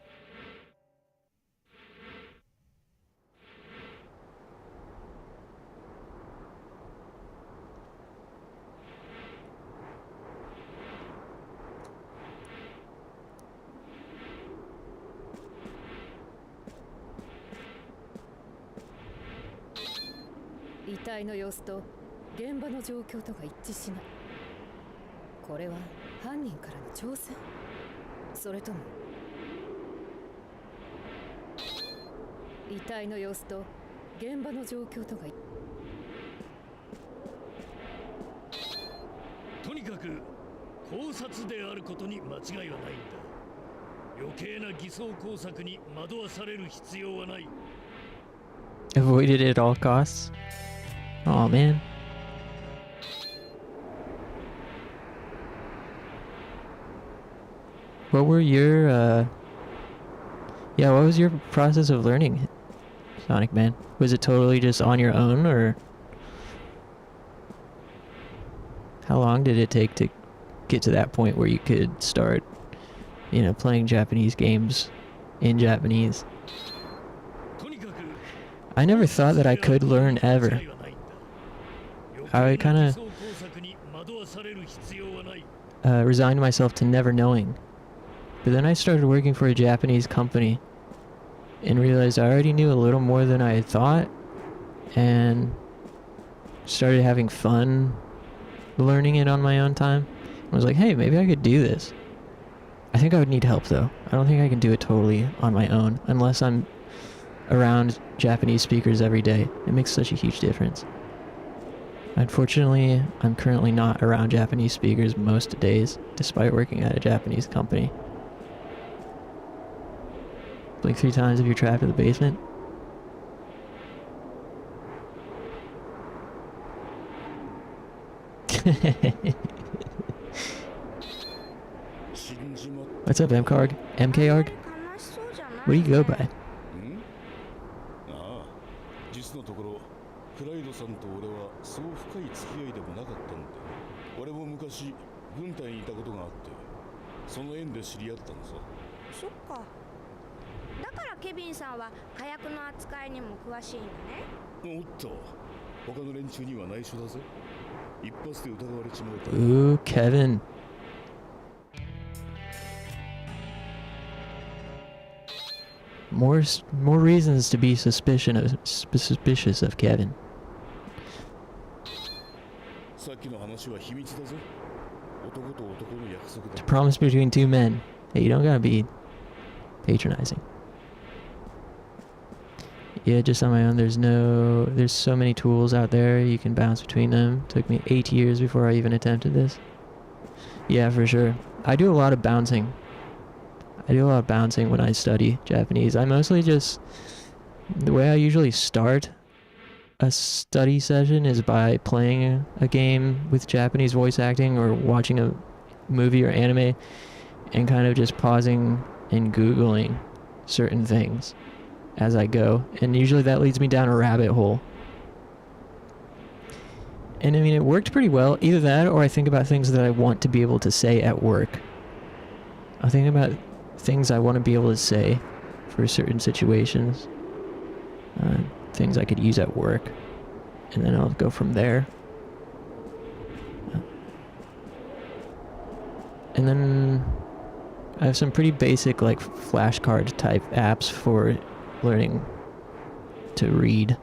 遺体の様子と現場の状況とが一致しない。これは犯人からの挑戦？それとも遺体の様子と現場の状況とがとにかく考察であることに間違いはないんだ。余計な偽装工作に惑わされる必要はない。 Avoid it at all costs. Oh man. What were your what was your process of learning Sonic Man? Was it totally just on your own, or how long did it take to get to that point where you could start, playing Japanese games in Japanese? I never thought that I could learn ever. I kind of resigned myself to never knowing. But then I started working for a Japanese company and realized I already knew a little more than I had thought, and started having fun learning it on my own time. I was like, hey, maybe I could do this. I think I would need help though. I don't think I can do it totally on my own unless I'm around Japanese speakers every day. It makes such a huge difference. Unfortunately, I'm currently not around Japanese speakers most days, despite working at a Japanese company. Blink 3 times if you're trapped in the basement. What's up, MKARG? MKARG? 悲しそうじゃない What do you go by? ああ、実のところクライドさんと俺はそう深い付き合いでもなかったんで、俺も昔軍隊にいたことがあって、その縁で知り合ったのさ。そっか。だからケビンさんは火薬の扱いにも詳しいんだね。おっと、他の連中には内緒だぜ。一発で疑われちまうと。 Ooh, Kevin. More reasons to be suspicious of Kevin. さっきの話は秘密だぜ。男と男の約束 It's a だ。 promise between two men. Hey, you don't gotta be patronizing. Yeah, just on my own. There's so many tools out there. You can bounce between them. Took me 8 years before I even attempted this. Yeah, for sure. I do a lot of bouncing. I do a lot of bouncing when I study Japanese. I mostly just... The way I usually start a study session is by playing a game with Japanese voice acting or watching a movie or anime and kind of just pausing and Googling certain things as I go. And usually that leads me down a rabbit hole. And I mean, it worked pretty well. Either that or I think about things that I want to be able to say at work. I think about things I want to be able to say for certain situations. Things I could use at work. And then I'll go from there. And then I have some pretty basic like flashcard type apps for learning to read.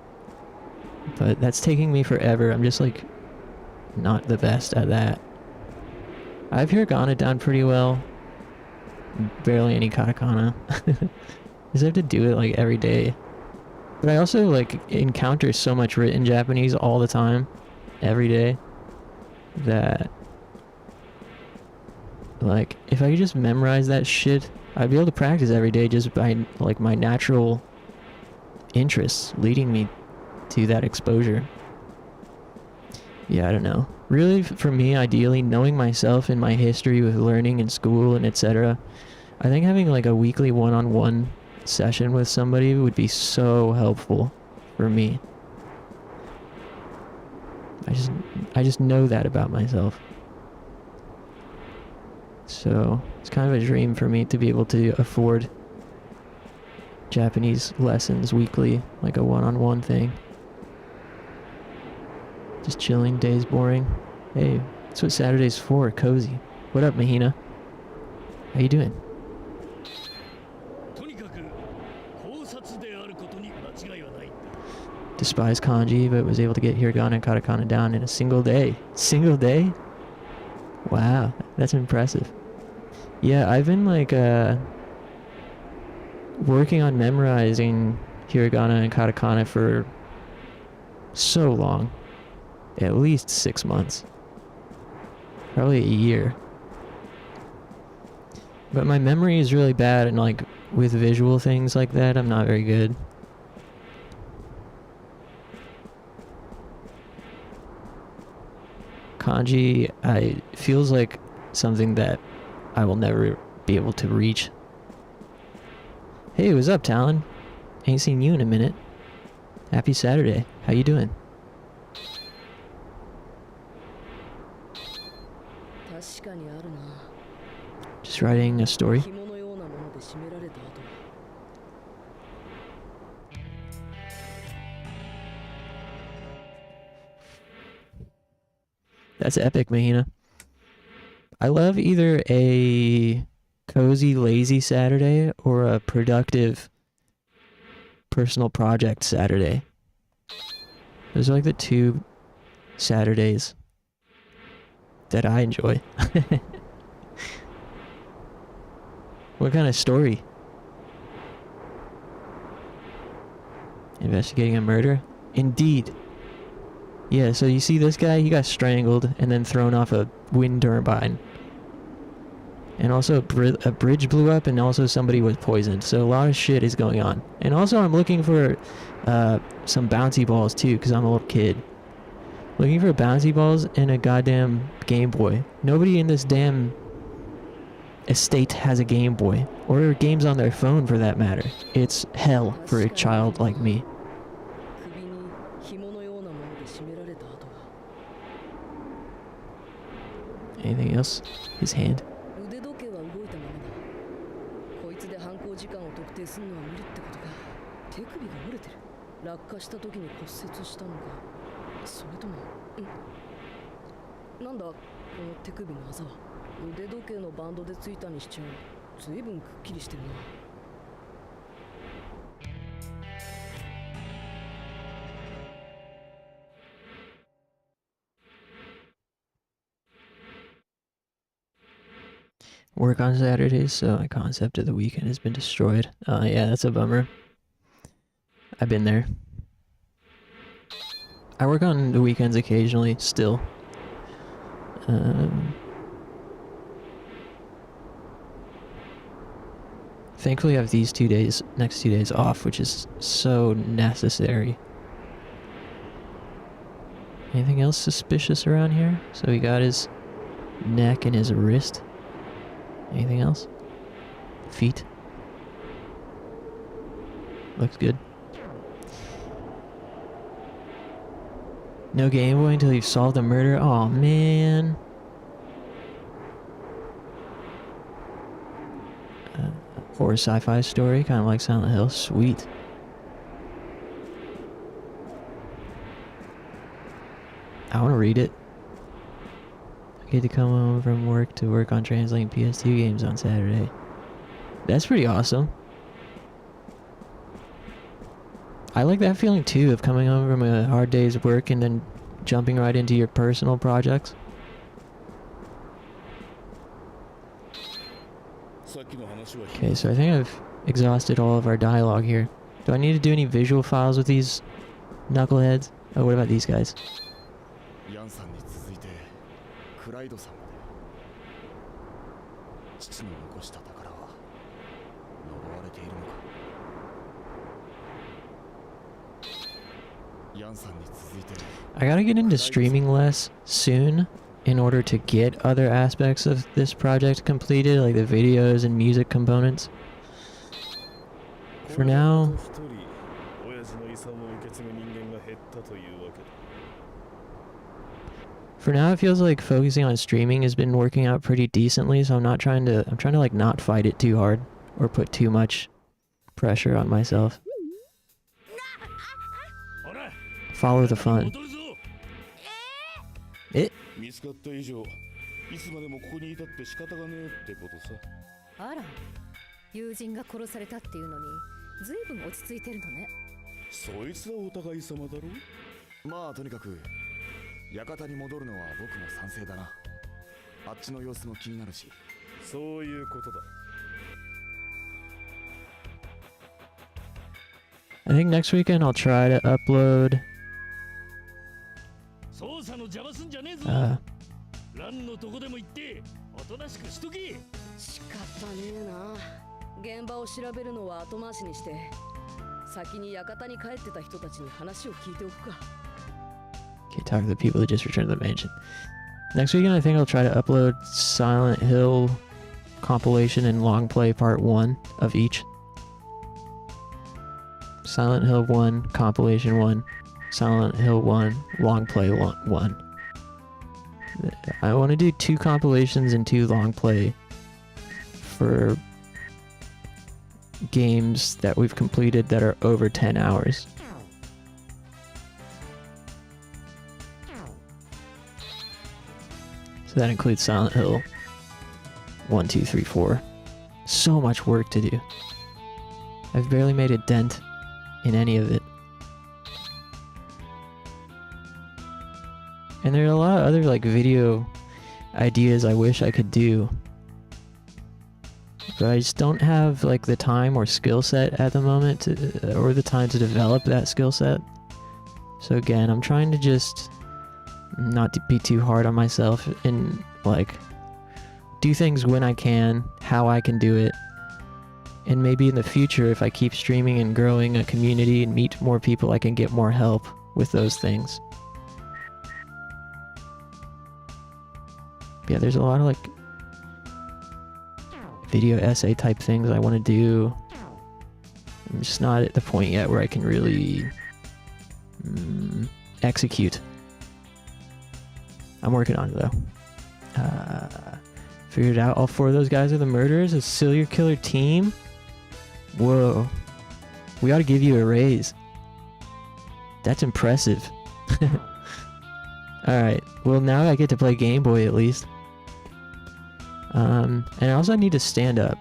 But that's taking me forever. I'm just like not the best at that. I have hiragana down pretty well. Barely any katakana. I just have to do it like every day. But I also like encounter so much written Japanese all the time, every day, that like if I could just memorize that shit, I'd be able to practice every day just by like my natural interests leading me to that exposure. Yeah, I don't know. Really, for me, ideally, knowing myself and my history with learning in school and etc., I think having like a weekly one-on-one session with somebody would be so helpful for me. I just know that about myself. So it's kind of a dream for me to be able to afford Japanese lessons weekly, like a one-on-one thing. Just chilling, days boring. Hey, that's what Saturday's for, cozy. What up, Mahina? How you doing? Despise kanji, but was able to get hiragana and katakana down in a single day. Single day? Wow, that's impressive. Yeah, I've been like working on memorizing hiragana and katakana for so long. At least 6 months. Probably a year. But my memory is really bad, and like with visual things like that, I'm not very good. Kanji, feels like something that I will never be able to reach. Hey, what's up, Talon? Ain't seen you in a minute. Happy Saturday. How you doing? Just writing a story. That's epic, Mahina. I love either a cozy, lazy Saturday or a productive personal project Saturday. Those are like the two Saturdays that I enjoy. What kind of story? Investigating a murder? Indeed. Yeah, so you see this guy, he got strangled and then thrown off a wind turbine. And also a bridge blew up, and also somebody was poisoned. So a lot of shit is going on. And also I'm looking for some bouncy balls too, because I'm a little kid. Looking for bouncy balls and a goddamn Game Boy. Nobody in this damn estate has a Game Boy. Or games on their phone for that matter. It's hell for a child like me. 首に紐のようなもので絞められた跡が。 Anything else? His hand. 腕時計は動いたままだ。こいつで犯行時間を特定するのは無理ってことか。手首が折れてる。落下した時に骨折したのか。それとも、なんだこの手首のあざは。腕時計のバンドでついたにしちゃ随分くっきりしてるな。Work on Saturdays, so my concept of the weekend has been destroyed. Yeah, that's a bummer. I've been there. I work on the weekends occasionally, still. Thankfully I have these next 2 days off, which is so necessary. Anything else suspicious around here? So he got his neck and his wrist. Anything else? Feet. Looks good. No Game Boy until you've solved the murder? Aw, man. Horror sci-fi story, kind of like Silent Hill. Sweet. I want to read it. I get to come home from work to work on translating PS2 games on Saturday. That's pretty awesome. I like that feeling too, of coming home from a hard day's work and then jumping right into your personal projects. Okay, so I think I've exhausted all of our dialogue here. Do I need to do any visual files with these knuckleheads? Oh, what about these guys? I gotta get into streaming less soon in order to get other aspects of this project completed, like the videos and music components. For now, it feels like focusing on streaming has been working out pretty decently, so I'm trying to like not fight it too hard or put too much pressure on myself. Follow the fun. 見つかった以上、いつまでもここにいたって仕方がねえってことさ。あら、友人が殺されたっていうのに、ずいぶん落ち着いてるのね。そいつはお互い様だろ。まあとにかく館に戻るのは僕も賛成だな。あっちの様子も気になるし。そういうことだ。I think next weekend I'll try to uploadランのとこでも行っておとなしくしとけ。仕方ねえな。現場を調べるのは後回しにして、先に館に帰ってた人たちに話を聞いておくか。Okay, talk to the people that just returned to the mansion. Next weekend I think I'll try to upload Silent Hill compilation and long play part 1 of each. Silent Hill 1 compilation 1. Silent Hill 1 long play 1. I want to do 2 compilations and 2 long play for games that we've completed that are over 10 hours. So that includes Silent Hill 1, 2, 3, 4. So much work to do. I've barely made a dent in any of it. And there are a lot of other like video ideas I wish I could do, but I just don't have like the time or skill set at the moment or the time to develop that skill set. So again, I'm trying to just not to be too hard on myself and like do things when I can, how I can do it. And maybe in the future, if I keep streaming and growing a community and meet more people, I can get more help with those things. Yeah, there's a lot of like video essay type things I want to do. I'm just not at the point yet where I can really execute. I'm working on it though. Figured out all 4 of those guys are the murderers. A serial killer team. Whoa. We ought to give you a raise. That's impressive. Alright. Well, now I get to play Game Boy at least. And I also need to stand up.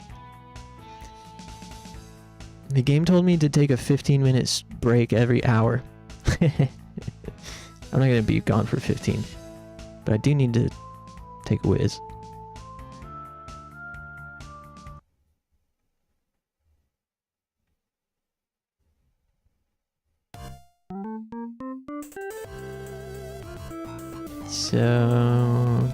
The game told me to take a 15-minute break every hour. I'm not going to be gone for 15. But I do need to take a whiz. So...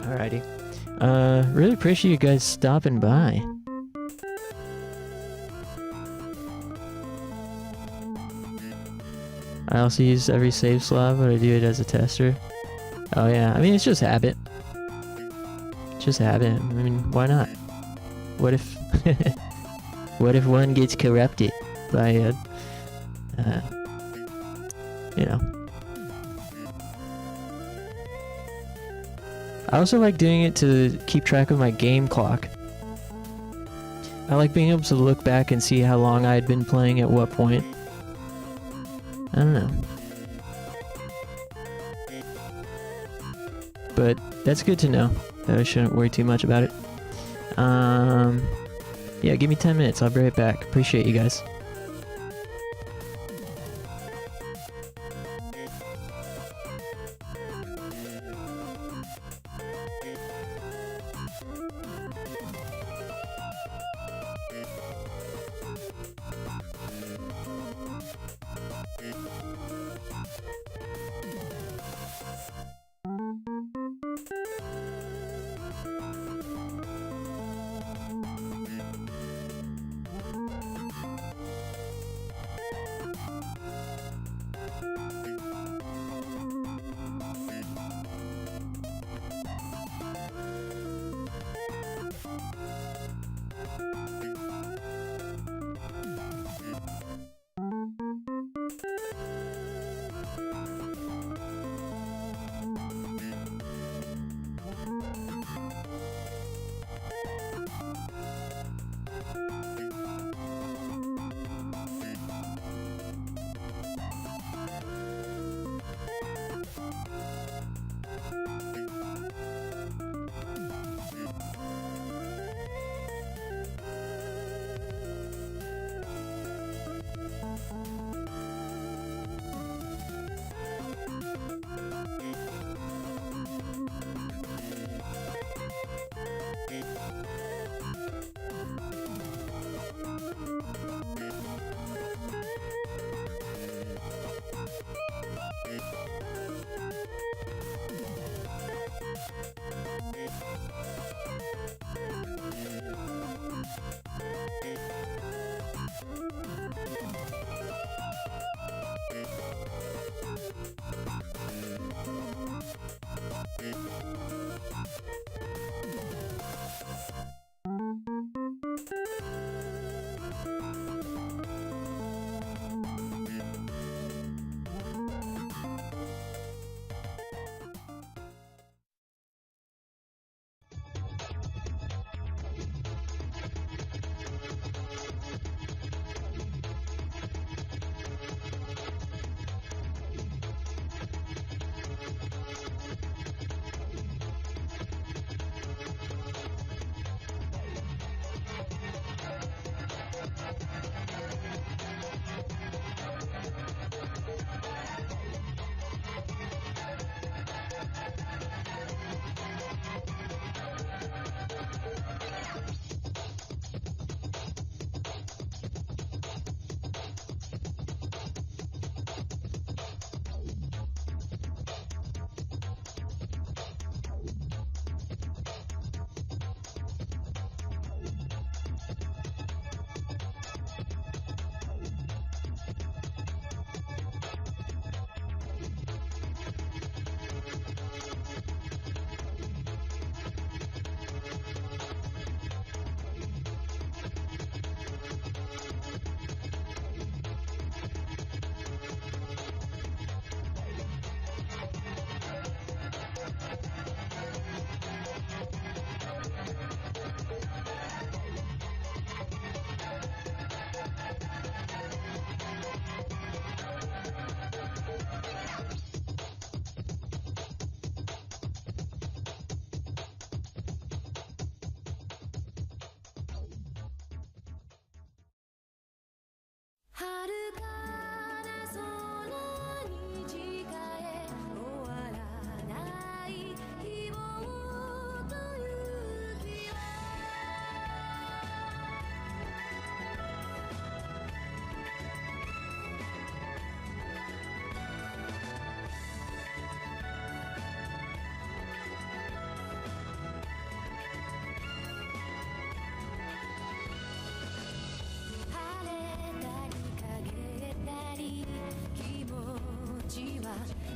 Alrighty. Really appreciate you guys stopping by. I also use every save slot, but I do it as a tester. Oh yeah, I mean, it's just habit. Just habit. I mean, why not? What if... what if one gets corrupted by a... you know. I also like doing it to keep track of my game clock. I like being able to look back and see how long I had been playing at what point. I don't know. But that's good to know. I shouldn't worry too much about it. Yeah, give me 10 minutes. I'll be right back. Appreciate you guys.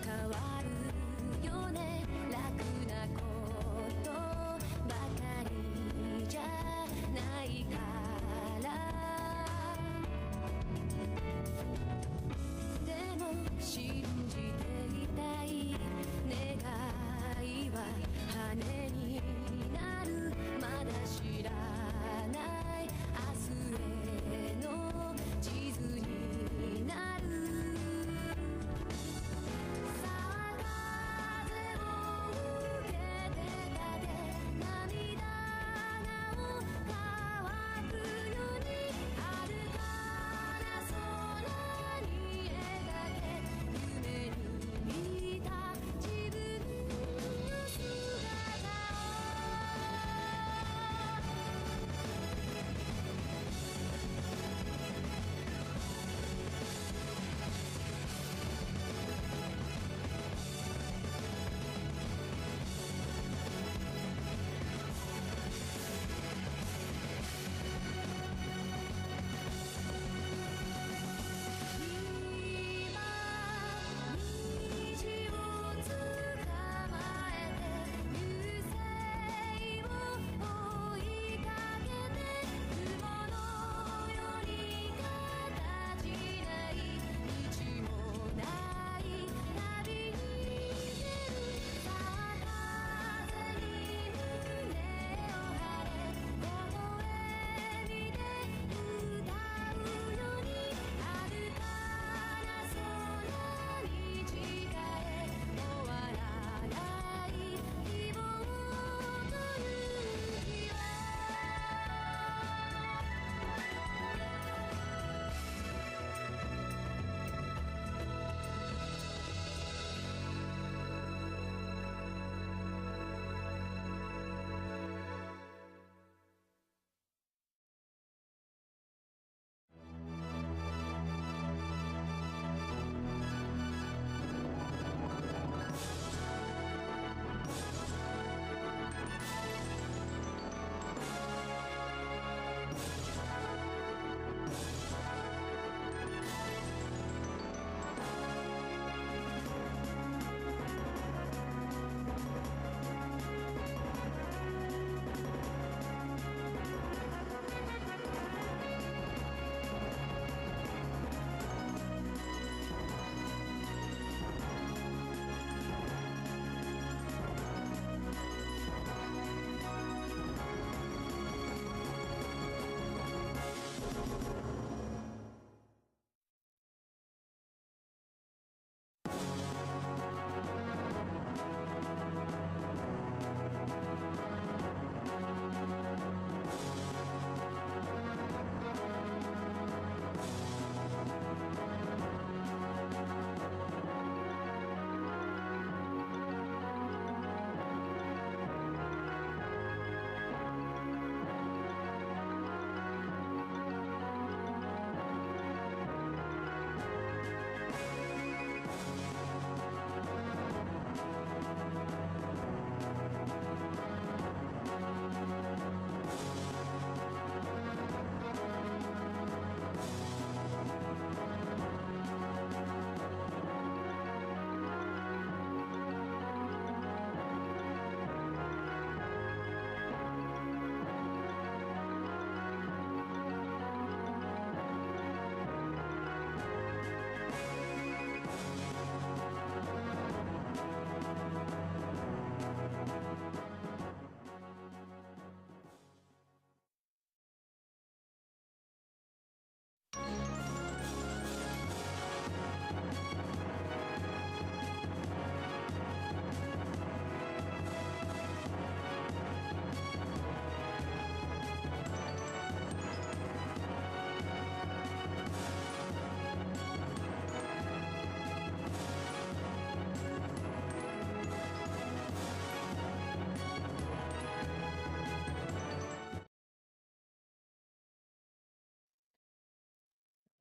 変わるよね楽なことばかりじゃないからでも信じていたい願いは羽になるまだ知らない明日への地図になるさあ風を受けてたで涙が乾くように遥かな空に描け夢に見た自分の姿虹を捕まえて流星を追いかけて雲のように形ない道もない旅に出るさあ風に胸を張れ微笑みで歌うように遥かな空に誓え終わらない希望と勇気は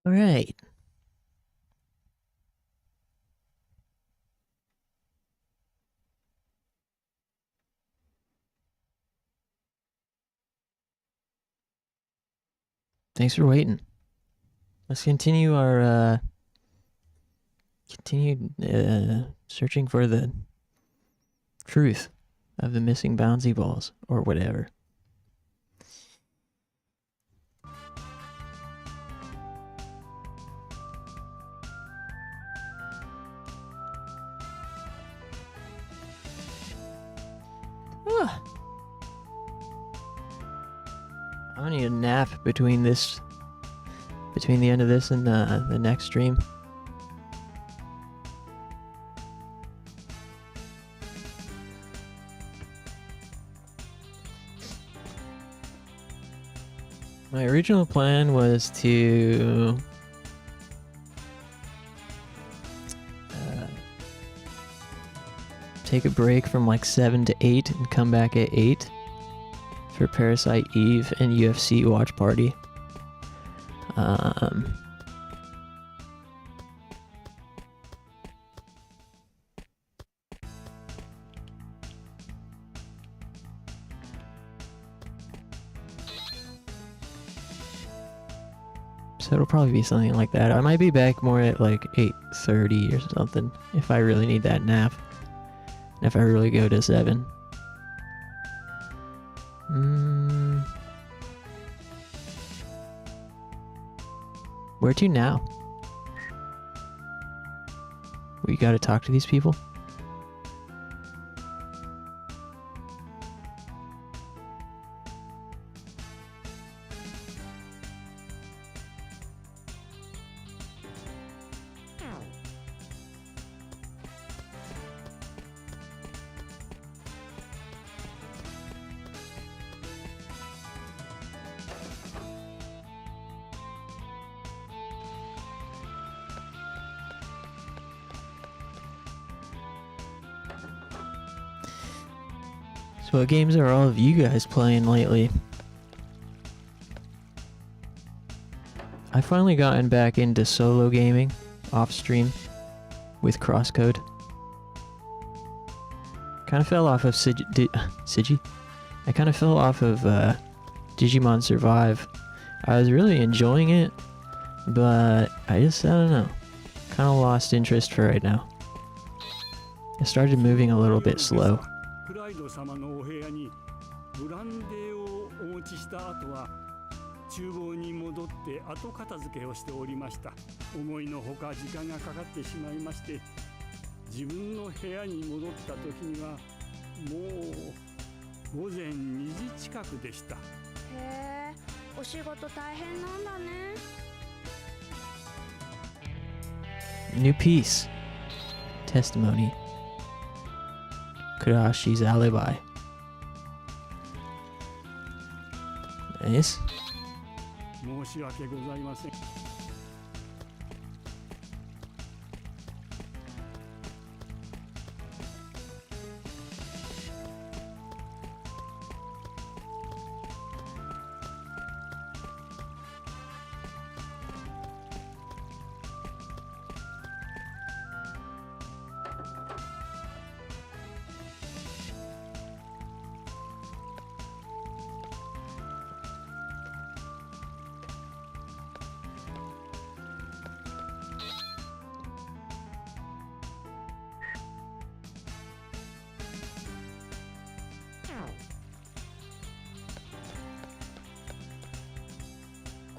All right. Thanks for waiting. Let's continue our Continued searching for the truth of the missing bouncy balls or whatever. Ah. I'm gonna need a nap between the end of this and the next stream. My original plan was to take a break from like 7 to 8 and come back at 8 for Parasite Eve and UFC watch party. So it'll probably be something like that. I might be back more at like 8:30 or something if I really need that nap. And if I really go to 7. Where to now? We gotta talk to these people? So what games are all of you guys playing lately? I finally gotten back into solo gaming off stream with Crosscode. Kind of fell off of Sigi. I kind of fell off of Digimon Survive. I was really enjoying it, but I don't know. Kind of lost interest for right now. I started moving a little bit slow. クライド様のお部屋にブランデーをお持ちした後は厨房に戻って後片付けをしておりました。思いのほか時間がかかってしまいまして、自分の部屋に戻った時にはもう午前2時近くでした。へえ、お仕事大変なんだね。New piece. Testimony. Kurashi's alibi. Nice. 申し訳ございません。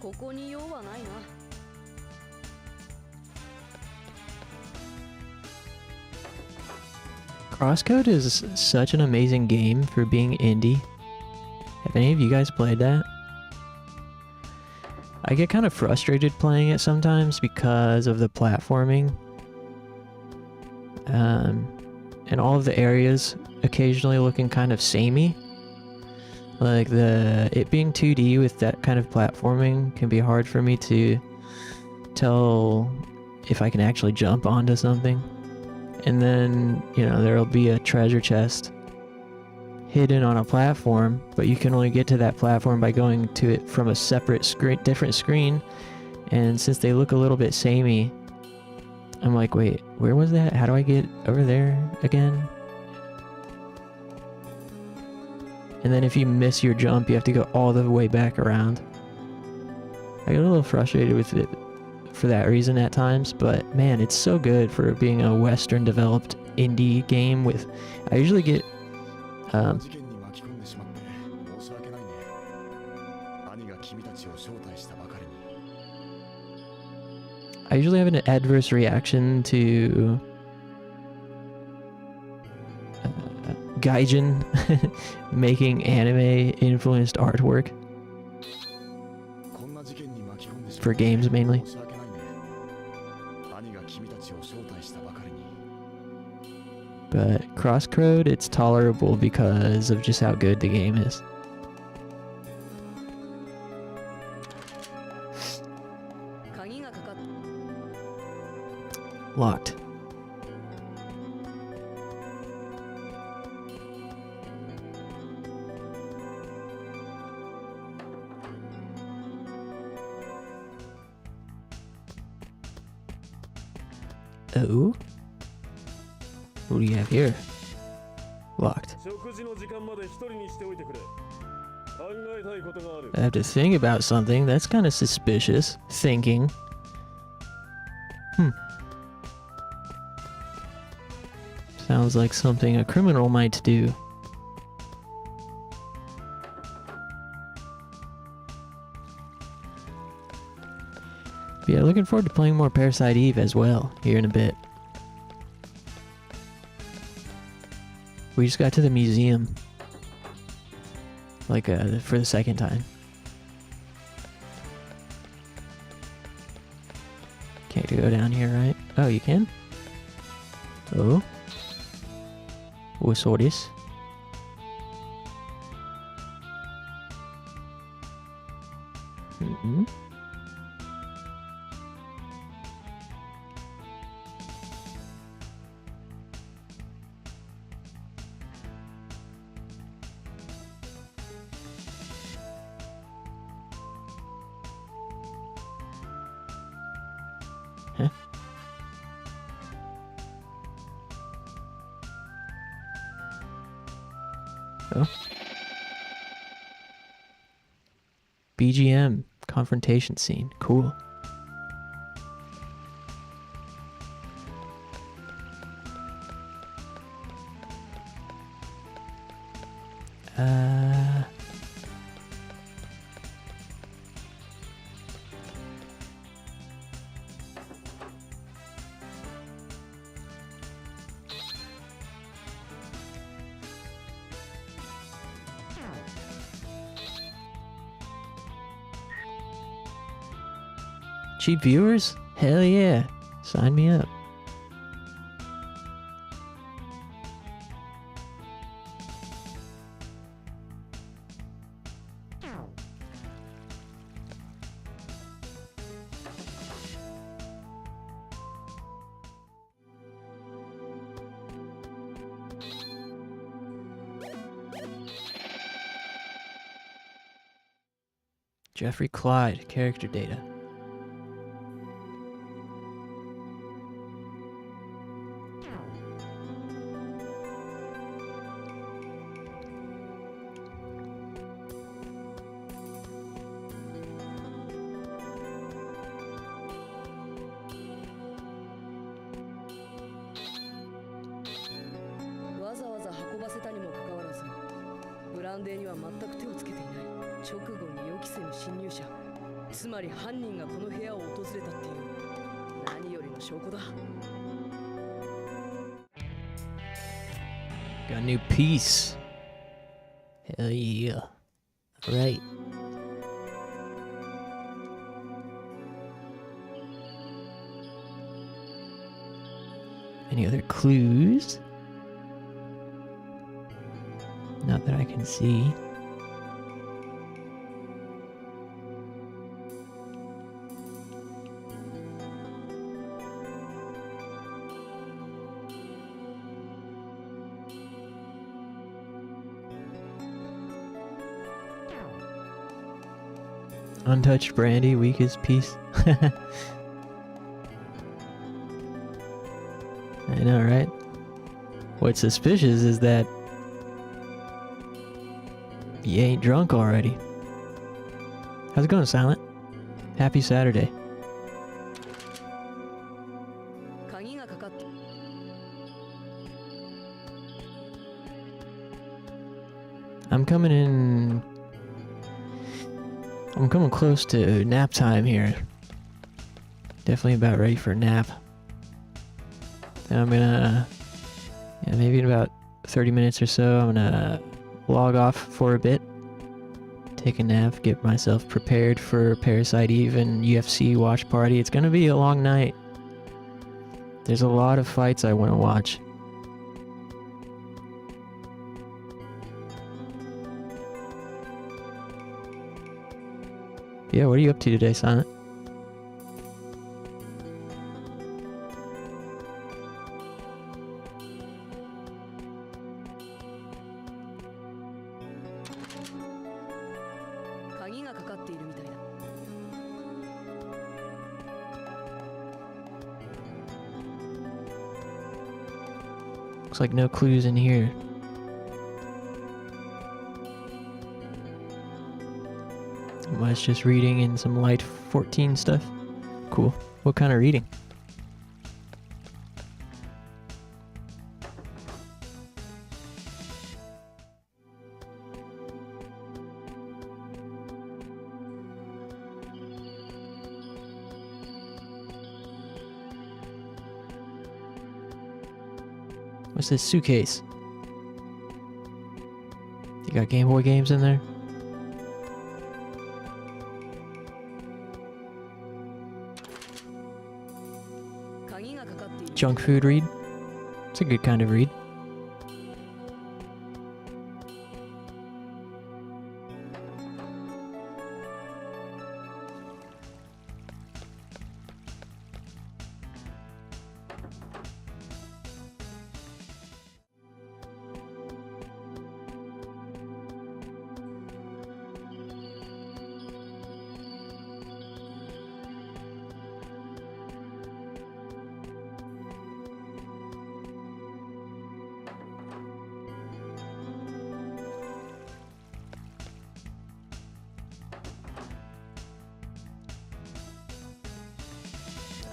ここに用はないな。Crosscode is such an amazing game for being indie. Have any of you guys played that? I get kind of frustrated playing it sometimes because of the platforming. And all of the areas occasionally looking kind of samey. Like it being 2D with that kind of platforming can be hard for me to tell if I can actually jump onto something. And then, you know, there'll be a treasure chest hidden on a platform, but you can only get to that platform by going to it from a separate screen, different screen. And since they look a little bit samey, I'm like, wait, where was that? How do I get over there again? And then if you miss your jump, you have to go all the way back around. I get a little frustrated with it for that reason at times, but man, it's so good for being a Western developed indie game with... I usually get... 事件に巻き込んでしまって申し訳ないね。兄が君たちを招待したばかりに。I usually have an adverse reaction to Gaijin making anime influenced artwork こんな事件に巻き込んでしま for って games mainly. 申し訳ないね。兄が君たちを招待したばかりに。 But Crosscode, it's tolerable because of just how good the game is. 鍵がかかっ Locked. Oh? What do you have here? Locked. 食事の時間まで一人にしておいてくれ。考えたいことがある。 I have to think about something. That's kind of suspicious. Thinking. Sounds like something a criminal might do. But yeah, looking forward to playing more Parasite Eve as well here in a bit. We just got to the museum. Like, for the second time. Can't go down here, right? Oh, you can? Oh. What's all this? Mm-hmm. Huh? Oh. BGM confrontation scene. Cool. Cheap viewers? Hell yeah. Sign me up. Jeffrey Clyde, character data. Got a new piece. Hell yeah. Alright. Any other clues? Not that I can see. Untouched brandy, weakest piece. I know, right? What's suspicious is that you ain't drunk already. How's it going, Silent? Happy Saturday. 鍵がかかって I'm coming in. I'm coming close to nap time here. Definitely about ready for a nap. Then I'm gonna, yeah, maybe in about 30 minutes or so, I'm gonna log off for a bit, take a nap, get myself prepared for Parasite Eve and UFC watch party. It's gonna be a long night. There's a lot of fights I want to watch. Yeah, what are you up to today, Silent? Looks like no clues in here. I was just reading in some light 14 stuff. Cool. What kind of reading? What's this suitcase? You got Game Boy games in there? Junk food read? It's a good kind of read.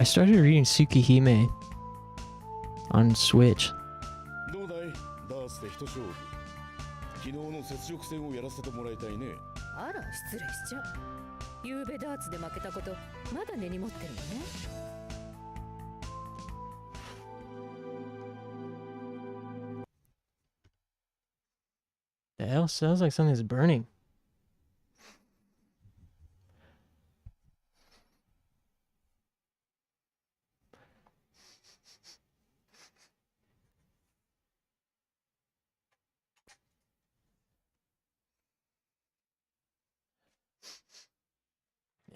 I started reading Tsukihime on Switch. どうだいダースで一勝負昨日の雪辱戦をやらせてもらいたいねあら失礼しちゃう。ゆうべダーツで負けたことまだ根に持ってるのね。The hell? Sounds like something's burning.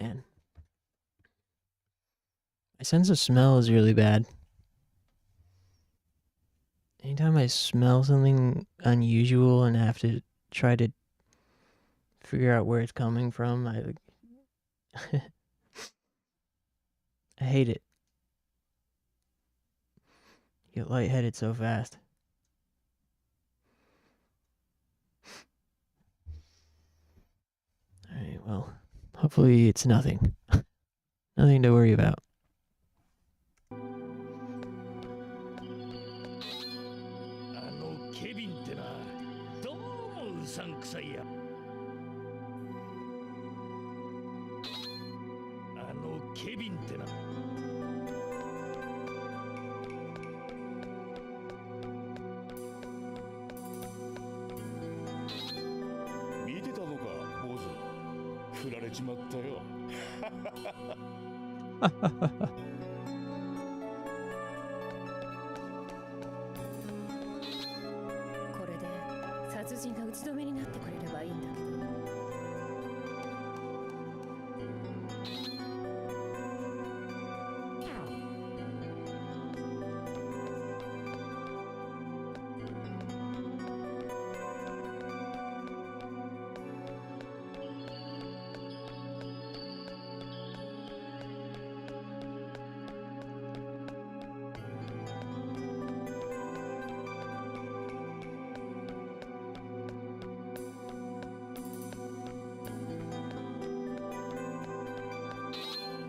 Man. My sense of smell is really bad. Anytime I smell something unusual and have to try to figure out where it's coming from, I I hate it. Get lightheaded so fast. Alright, well, hopefully it's nothing. Nothing to worry about. ケビンってなどうもうさんくさいやケビンってな見てたのか坊主振られちまったよこれで殺人が打ち止めになってくれればいいんだけど。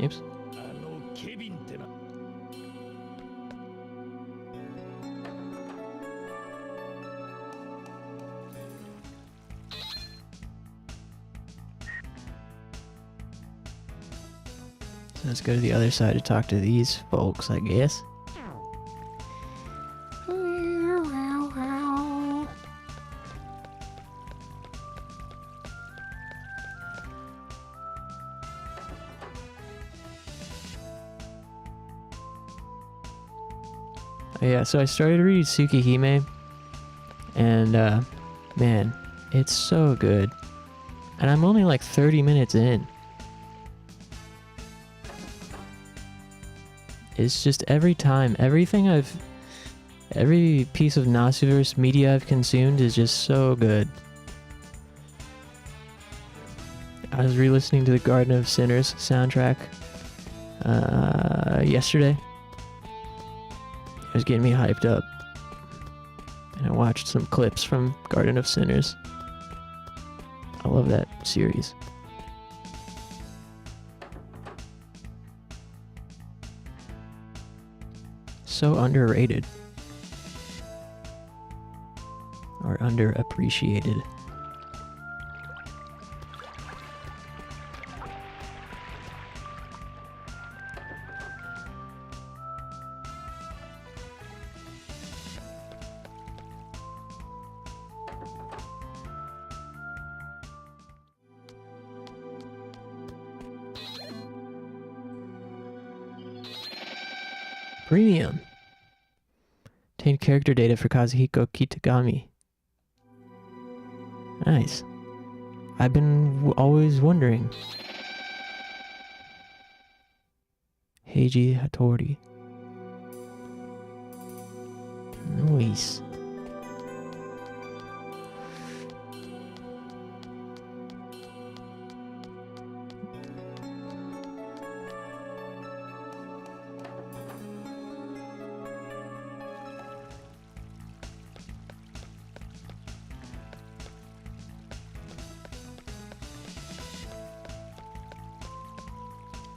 Oops. ケビンってな Let's go to the other side to talk to these folks, I guess. Yeah, so I started to read Tsukihime, and man, it's so good. And I'm only like 30 minutes in. It's just every time, every piece of Nasuverse media I've consumed is just so good. I was re-listening to the Garden of Sinners soundtrack yesterday. It was getting me hyped up. And I watched some clips from Garden of Sinners. I love that series. So underrated. Or underappreciated. Premium. Obtain character data for Kazuhiko Kitagami. Nice. I've been always wondering. Heiji Hattori. Nice.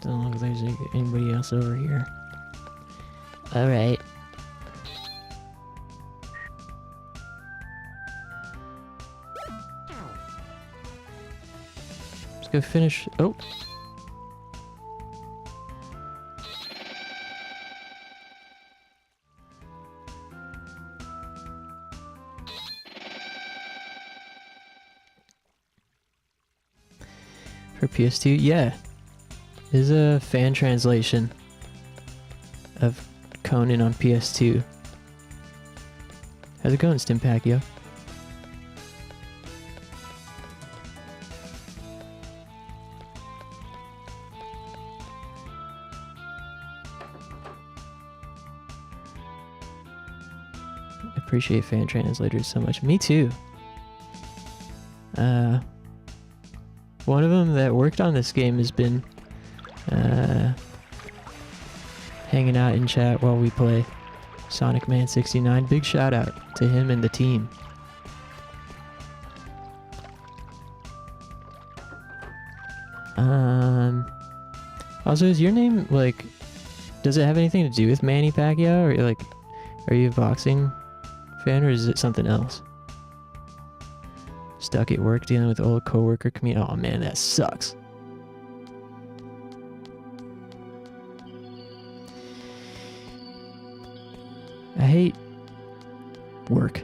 Don't look like there's anybody else over here. Alright. Let's go finish. Oh. For PS2, yeah. There's a fan translation of Conan on PS2. How's it going, Stimpakio? I appreciate fan translators so much. Me too. One of them that worked on this game has been hanging out in chat while we play Sonic Man 69. Big shout out to him and the team. Also, is your name, like, does it have anything to do with Manny Pacquiao, or like, are you a boxing fan, or is it something else? Stuck at work dealing with old coworker community. Oh man, that sucks. I hate work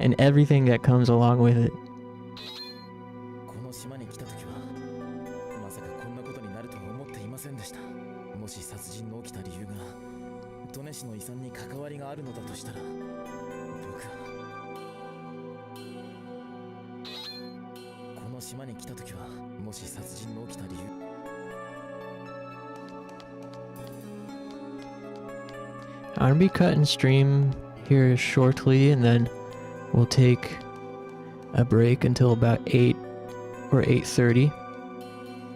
and everything that comes along with it. この島に来た時はまさかこんなことになるとは思っていませんでした。もし殺人の起きた理由が利根市の遺産に関わりがあるのだとしたら、僕はこの島に来た時はもし殺人の起きた理由 I'm gonna be cutting stream here shortly, and then we'll take a break until about 8 or 8:30.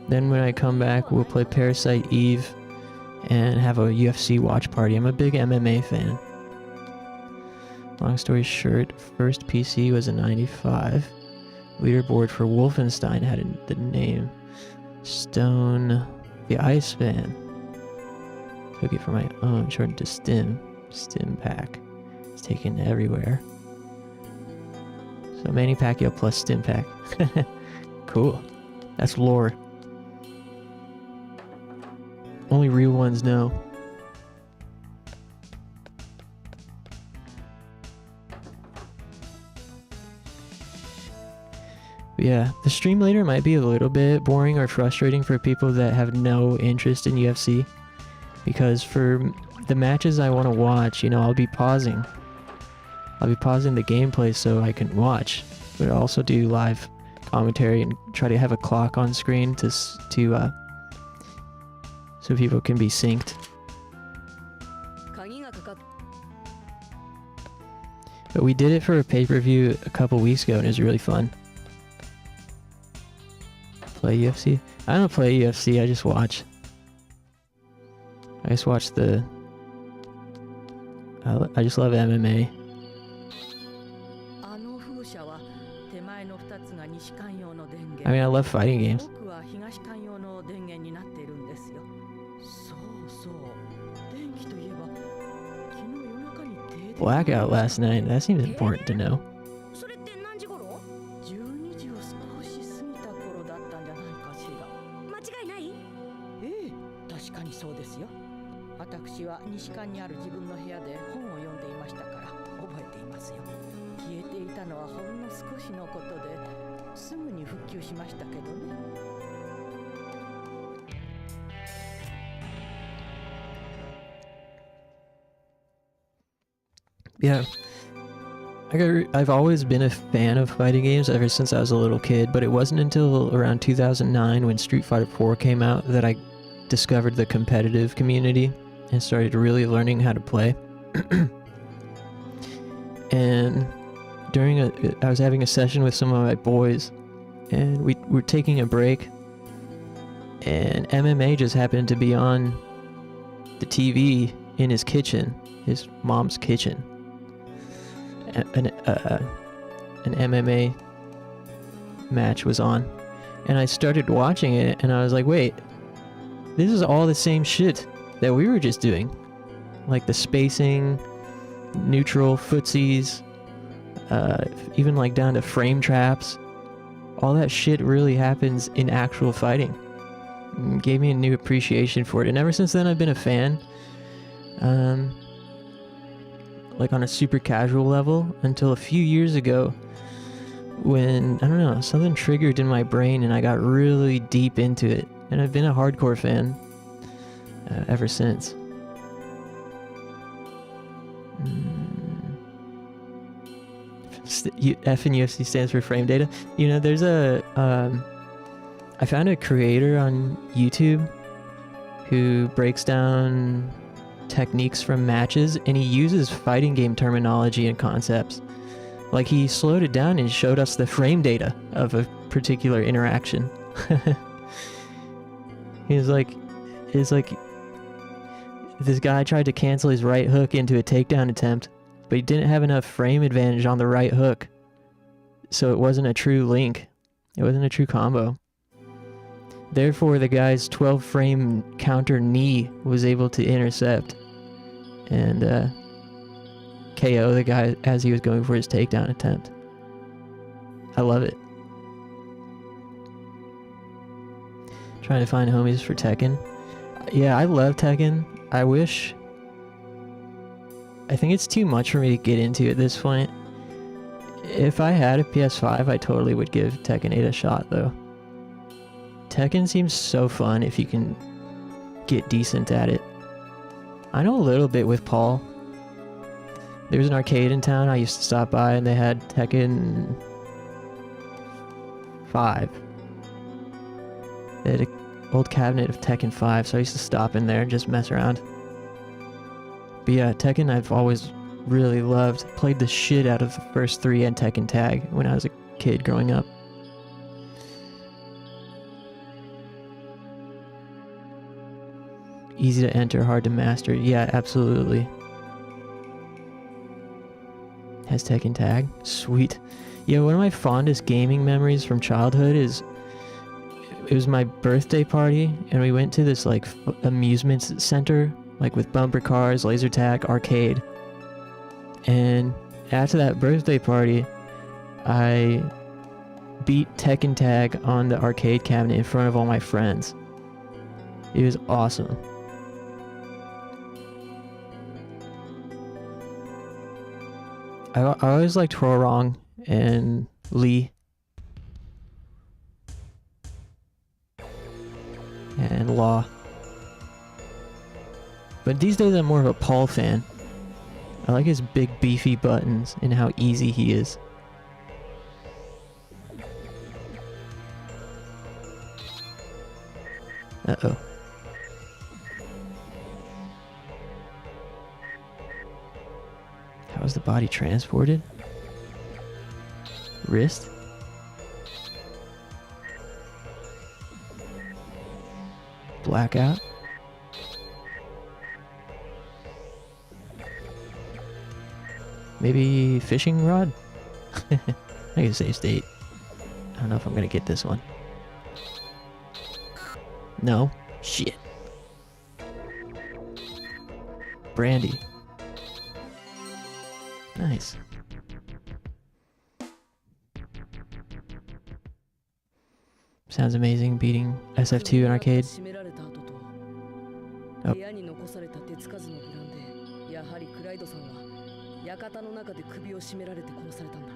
Then when I come back, we'll play Parasite Eve and have a UFC watch party. I'm a big MMA fan. Long story short, first PC was a 95. Leaderboard for Wolfenstein had the name Stone the Iceman. Took it for my own, shortened to Stim. Stim Pack. It's taken everywhere. So Manny Pacquiao plus Stim Pack. Cool. That's lore. only real ones know. But yeah, the stream later might be a little bit boring or frustrating for people that have no interest in UFC. Because for the matches I want to watch, you know, I'll be pausing. I'll be pausing the gameplay so I can watch. But I'll also do live commentary and try to have a clock on screen to so people can be synced. 鍵がかかっ But we did it for a pay-per-view a couple weeks ago and it was really fun. Play UFC? I don't play UFC, I just watch. I just watch the... I just love MMA. あの風車は手前の2つが西間用の電源。 I mean, I love fighting games. 奥は東間用の電源になっているんですよ。そうそう。電気といえば昨日夜中に停電。 Blackout last night, that seems important to know. それって何時頃 ?12 時を少し過ぎた頃だったんじゃないかしら。間違いない？ええ、確かにそうですよ。私は西館にある自分の部屋で本を読んでいましたから覚えていますよ。消えていたのはほんの少しのことですぐに復旧しましたけどね。 Yeah. I've always been a fan of fighting games ever since I was a little kid, but it wasn't until around 2009 when Street Fighter 4 came out that I discovered the competitive community and started really learning how to play. And I was having a session with some of my boys and we were taking a break and MMA just happened to be on the TV in his kitchen, his mom's kitchen. An MMA match was on and I started watching it and I was like, wait, this is all the same shit that we were just doing, like the spacing, neutral footsies, even like down to frame traps. All that shit really happens in actual fighting. It gave me a new appreciation for it, and ever since then I've been a fan, like on a super casual level, until a few years ago when, I don't know, something triggered in my brain and I got really deep into it, and I've been a hardcore fan ever since. F in UFC stands for frame data. You know, there's I found a creator on YouTube who breaks down techniques from matches, and he uses fighting game terminology and concepts. Like, he slowed it down and showed us the frame data of a particular interaction. It's like this guy tried to cancel his right hook into a takedown attempt, but he didn't have enough frame advantage on the right hook, so it wasn't a true link. It wasn't a true combo. Therefore, the guy's 12 frame counter knee was able to intercept and KO the guy as he was going for his takedown attempt. I love it. Trying to find homies for Tekken. Yeah, I love Tekken. I think it's too much for me to get into at this point. If I had a PS5, I totally would give Tekken 8 a shot, though. Tekken seems so fun if you can get decent at it. I know a little bit with Paul. There was an arcade in town I used to stop by, and they had Tekken 5. They had an old cabinet of Tekken 5, so I used to stop in there and just mess around. But yeah, Tekken I've always really loved. Played the shit out of the first 3 and Tekken Tag when I was a kid growing up. Easy to enter, hard to master. Yeah, absolutely. Has Tekken Tag? Sweet. Yeah, one of my fondest gaming memories from childhood is it was my birthday party, and we went to this like amusement center, like with bumper cars, laser tag, arcade. And after that birthday party, I beat Tekken Tag on the arcade cabinet in front of all my friends. It was awesome. I always liked Horong and Lee. And Law. But these days I'm more of a Paul fan. I like his big beefy buttons and how easy he is. Uh-oh. How is the body transported? Wrist? Blackout? Maybe fishing rod? I can save state. I don't know if I'm gonna get this one. No? Shit. Brandy. Nice. Sounds amazing beating SF2 in arcade. 閉められた後と Oh. 部屋に残された手つかずのブランでやはりクライドさんは館の中で首を絞められて殺されたんだ。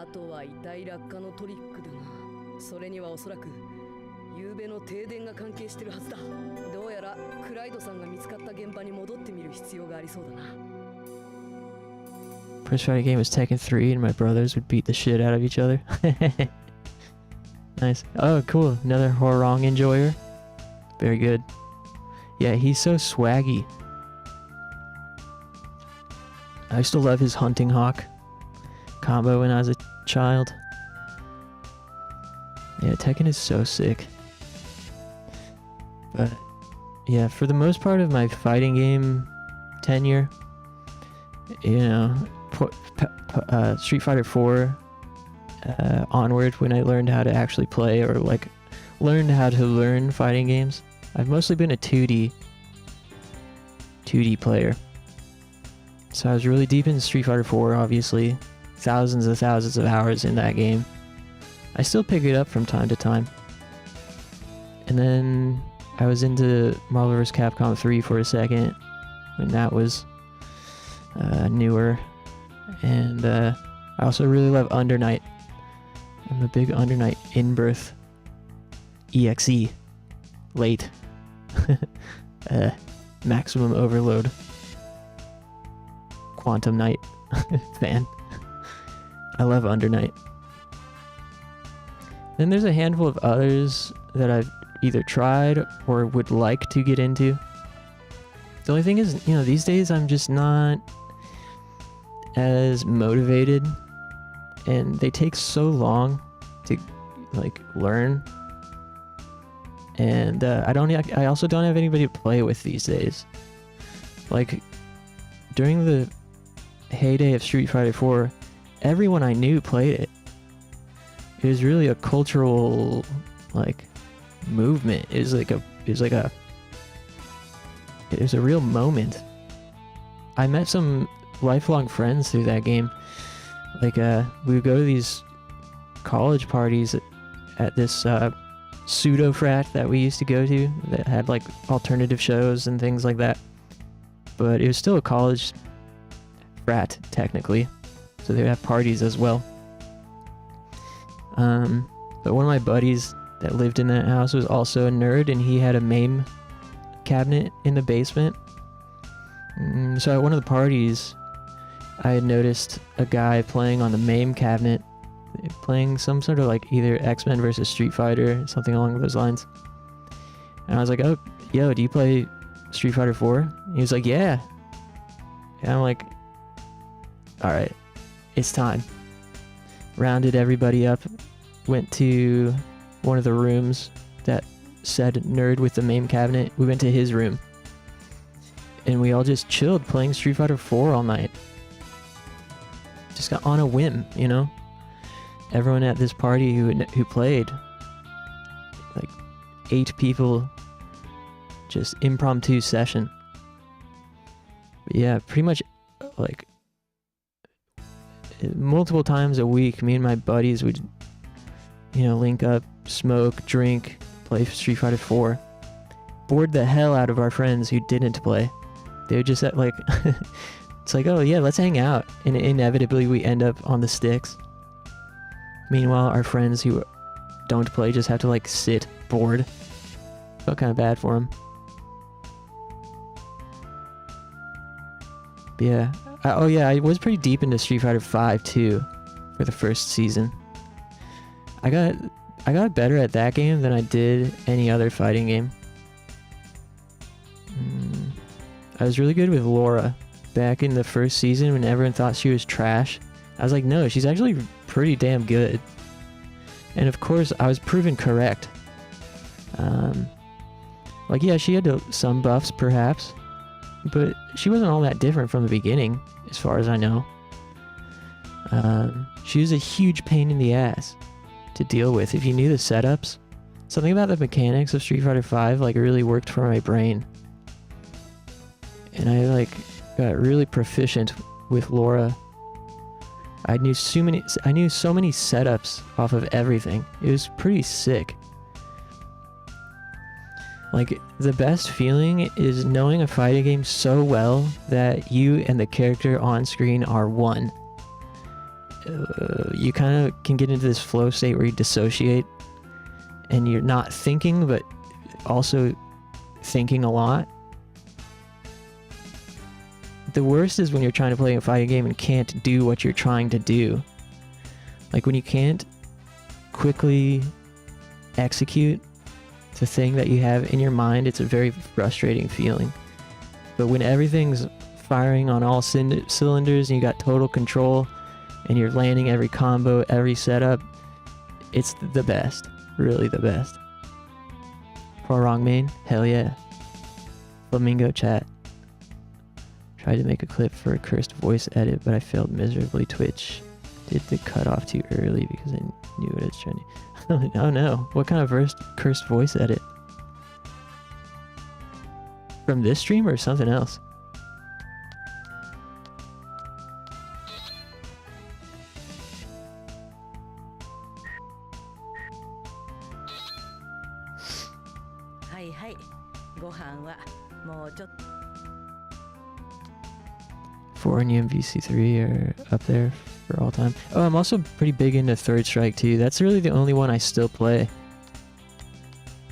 あとは遺体落下のトリックだな。それにはおそらく夕べの停電が関係してるはずだ。どうやらクライドさんが見つかった現場に戻ってみる必要がありそうだな。 First fighting game was Tekken 3 and my brothers would beat the shit out of each other. Nice. Oh, cool. Another Horong enjoyer. Very good. Yeah, he's so swaggy. I used to love his Hunting Hawk combo when I was a child. Yeah, Tekken is so sick. But yeah, for the most part of my fighting game tenure, you know, Street Fighter 4 onward, when I learned how to actually play, or like learned how to learn fighting games, I've mostly been a 2D player. So I was really deep in Street Fighter 4, obviously. Thousands of hours in that game. I still pick it up from time to time. And then I was into Marvel vs. Capcom 3 for a second, when that was newer. And I also really love Under Night. I'm a big Under Night in-birth EXE late Maximum Overload Quantum Night fan. I love Under Night. Then there's a handful of others that I've either tried or would like to get into. The only thing is, you know, these days I'm just not as motivated, and they take so long to like learn, and I also don't have anybody to play with these days. Like during the heyday of Street Fighter 4, everyone I knew played it. It was really a cultural like movement. It was a real moment. I met some lifelong friends through that game. Like we would go to these college parties at this pseudo frat that we used to go to that had like alternative shows and things like that, but it was still a college frat technically, so they would have parties as well. But one of my buddies that lived in that house was also a nerd, and he had a MAME cabinet in the basement. So at one of the parties, I had noticed a guy playing on the MAME cabinet, playing some sort of like either X-Men versus Street Fighter, something along those lines. And I was like, oh, yo, do you play Street Fighter 4? And he was like, yeah. And I'm like, all right, it's time. Rounded everybody up, went to one of the rooms that said nerd with the MAME cabinet. We went to his room, and we all just chilled playing Street Fighter 4 all night. Just got on a whim, you know? Everyone at this party who played, like 8 people, just impromptu session. But yeah, pretty much like multiple times a week, me and my buddies would, you know, link up, smoke, drink, play Street Fighter 4. Bored the hell out of our friends who didn't play. They would just like It's like, oh yeah, let's hang out. And inevitably we end up on the sticks. Meanwhile, our friends who don't play just have to like sit bored. Felt kind of bad for them. But yeah. Oh yeah, I was pretty deep into Street Fighter 5 too for the first season. I got better at that game than I did any other fighting game. I was really good with Laura back in the first season when everyone thought she was trash. I was like, no, she's actually pretty damn good. And of course, I was proven correct. Like, yeah, she had some buffs perhaps, but she wasn't all that different from the beginning, as far as I know. She was a huge pain in the ass to deal with. If you knew the setups, something about the mechanics of Street Fighter 5 like really worked for my brain. And I like got really proficient with Laura. I knew so many setups off of everything. It was pretty sick. Like, the best feeling is knowing a fighting game so well that you and the character on screen are one. You kind of can get into this flow state where you dissociate and you're not thinking but also thinking a lot. The worst is when you're trying to play a fighting game and can't do what you're trying to do. Like when you can't quickly execute the thing that you have in your mind, it's a very frustrating feeling. But when everything's firing on all cylinders and you got total control and you're landing every combo, every setup, it's the best. Really the best. Poor wrong main? Hell yeah. Flamingo chat. Tried to make a clip for a cursed voice edit, but I failed miserably. Twitch did the cutoff too early because I knew what it's trying to... Oh no, what kind of cursed voice edit? From this stream or something else? Foreign UMVC3 are up there for all time. Oh, I'm also pretty big into Third Strike too. That's really the only one I still play.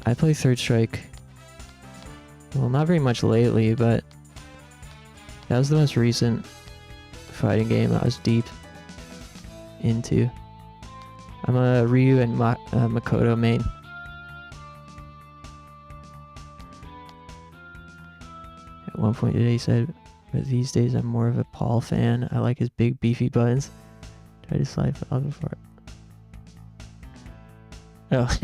I play Third Strike, well, not very much lately, but that was the most recent fighting game I was deep into. I'm a Ryu and Makoto main. At one point today he said, but these days I'm more of a Paul fan. I like his big beefy buttons. Try to slide off before. Oh.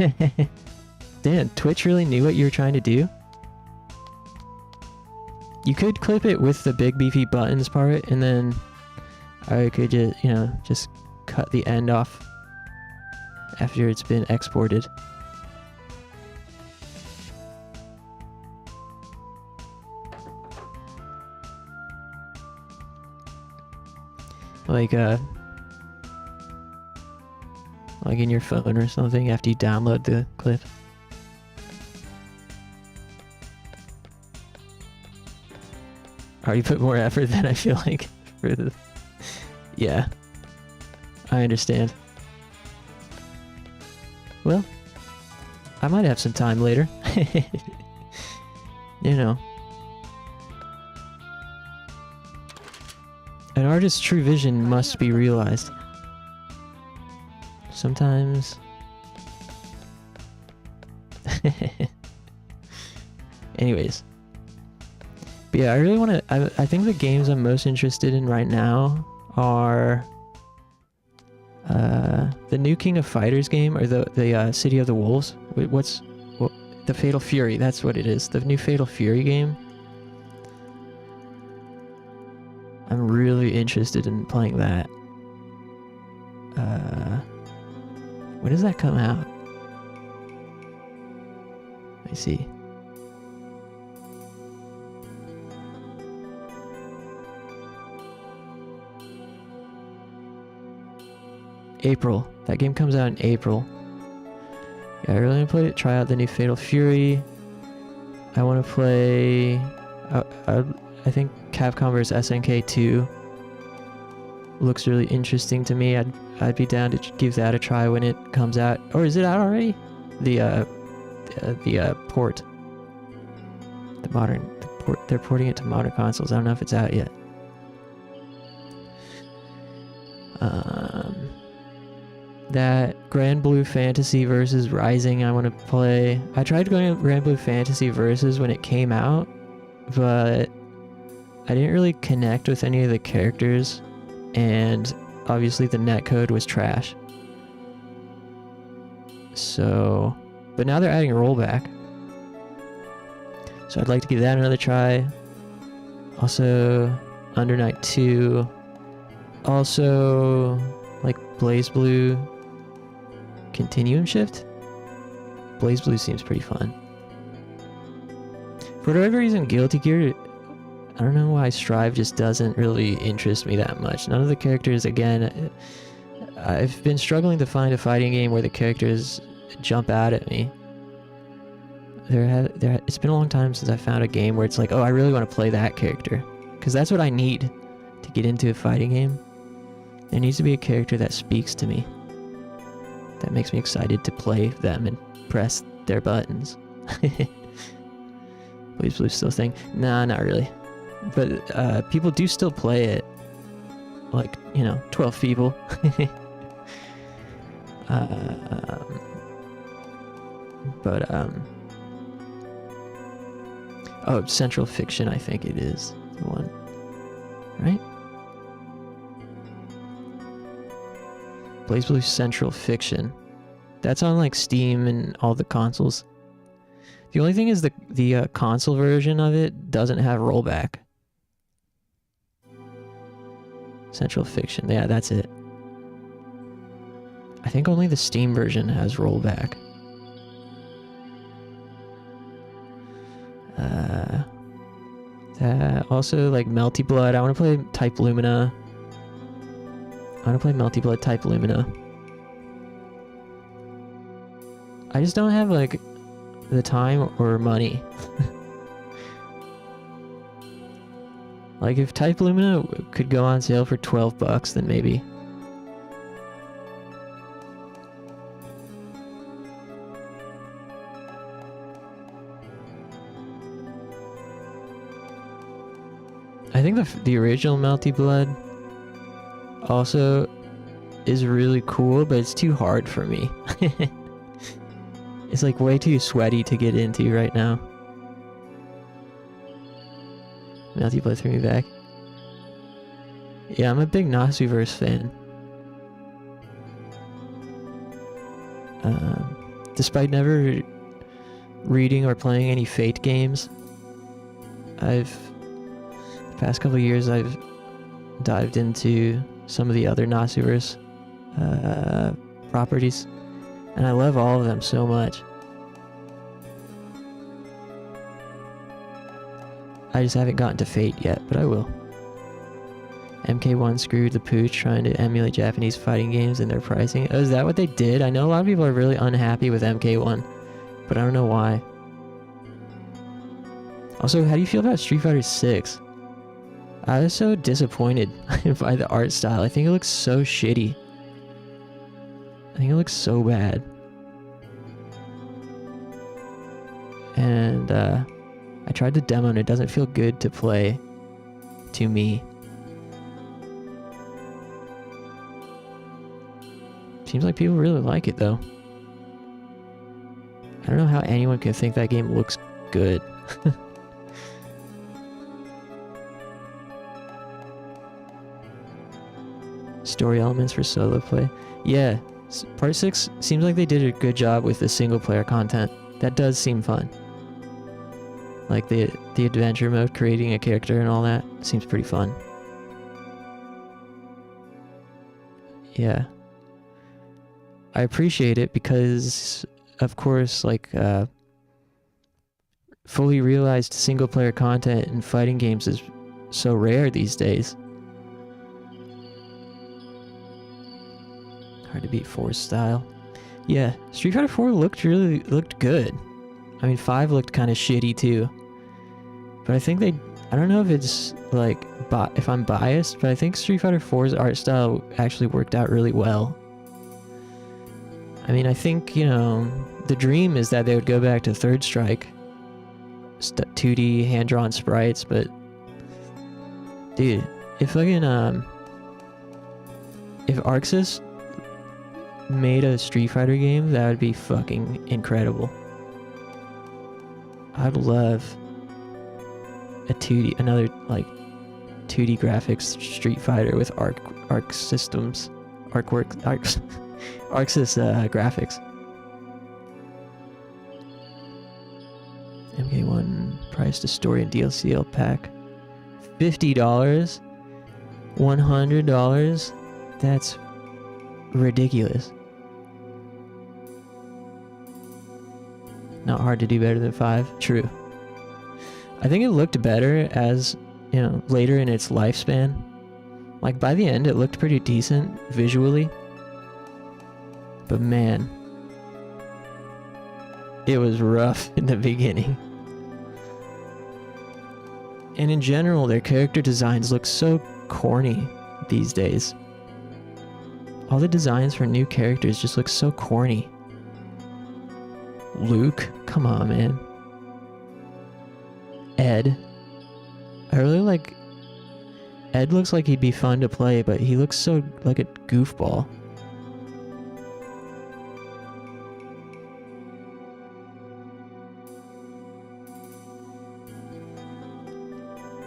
Dan, Twitch really knew what you were trying to do? You could clip it with the big beefy buttons part, and then I could just, just cut the end off after it's been exported. Like in your phone or something after you download the clip. I already put more effort than I feel like for the... Yeah. I understand. Well, I might have some time later. You know. An artist's true vision must be realized. Sometimes... Anyways. But yeah, I really want to... I think the games I'm most interested in right now are... the new King of Fighters game, or the City of the Wolves. The Fatal Fury, that's what it is. The new Fatal Fury game. I'm really interested in playing that. When does that come out? Let me see. April. That game comes out in April. Yeah, I really want to try out the new Fatal Fury. I want to play... I think Capcom vs SNK 2 looks really interesting to me. I'd be down to give that a try when it comes out. Or is it out already? The port. They're porting it to modern consoles. I don't know if it's out yet. That Grand Blue Fantasy versus Rising I want to play. I tried going Grand Blue Fantasy versus when it came out, but I didn't really connect with any of the characters, and obviously the netcode was trash. So, but now they're adding a rollback. So I'd like to give that another try. Also, Under Night 2. Also, like Blaze Blue Continuum Shift. Blaze Blue seems pretty fun. For whatever reason, Guilty Gear, I don't know why Strive just doesn't really interest me that much. None of the characters, again, I've been struggling to find a fighting game where the characters jump out at me. It's been a long time since I found a game where it's like, oh, I really want to play that character. Because that's what I need to get into a fighting game. There needs to be a character that speaks to me. That makes me excited to play them and press their buttons. Blaze Blue still thing? Nah, not really. But people do still play it. Like, 12 people. Oh, Central Fiction, I think it is the one. Right? Blaze Blue Central Fiction. That's on like Steam and all the consoles. The only thing is the console version of it doesn't have rollback. Central Fiction, yeah, that's it. I think only the Steam version has rollback. Also, like Melty Blood, I want to play Type Lumina. I want to play Melty Blood Type Lumina. I just don't have, like, the time or money. Like, if Type Lumina could go on sale for $12, then maybe. I think the original Melty Blood also is really cool, but it's too hard for me. It's like way too sweaty to get into right now. Melty Blood threw me back. Yeah, I'm a big Nasuverse fan. Despite never reading or playing any Fate games, the past couple of years I've dived into some of the other Nasuverse properties, and I love all of them so much. I just haven't gotten to Fate yet, but I will. MK1 screwed the pooch trying to emulate Japanese fighting games and their pricing. Oh, is that what they did? I know a lot of people are really unhappy with MK1, but I don't know why. Also, how do you feel about Street Fighter 6? I was so disappointed by the art style. I think it looks so shitty. I think it looks so bad. And I tried the demo and it doesn't feel good to play to me. Seems like people really like it though. I don't know how anyone can think that game looks good. Story elements for solo play. Yeah, Part 6 seems like they did a good job with the single player content. That does seem fun. Like the adventure mode, creating a character and all that, seems pretty fun. Yeah. I appreciate it because, of course, like, fully realized single player content in fighting games is so rare these days. Hard to beat 4's style. Yeah, Street Fighter 4 looked good. I mean, 5 looked kind of shitty too. But I think I don't know if it's like if I'm biased, but I think Street Fighter 4's art style actually worked out really well. I mean, I think, you know, the dream is that they would go back to Third Strike, 2D hand-drawn sprites, but dude, if fucking if ArcSys made a Street Fighter game, that would be fucking incredible. I'd love another like 2D graphics Street Fighter with Arc Systems, ArcSys graphics. MK1 price to story and DLC pack, $50, $100. That's ridiculous. Not hard to do better than 5. True. I think it looked better as, you know, later in its lifespan. Like by the end it looked pretty decent visually. But man, it was rough in the beginning. And in general, their character designs look so corny these days. All the designs for new characters just look so corny. Luke, come on, man. Ed. I really like... Ed looks like he'd be fun to play, but he looks so like a goofball.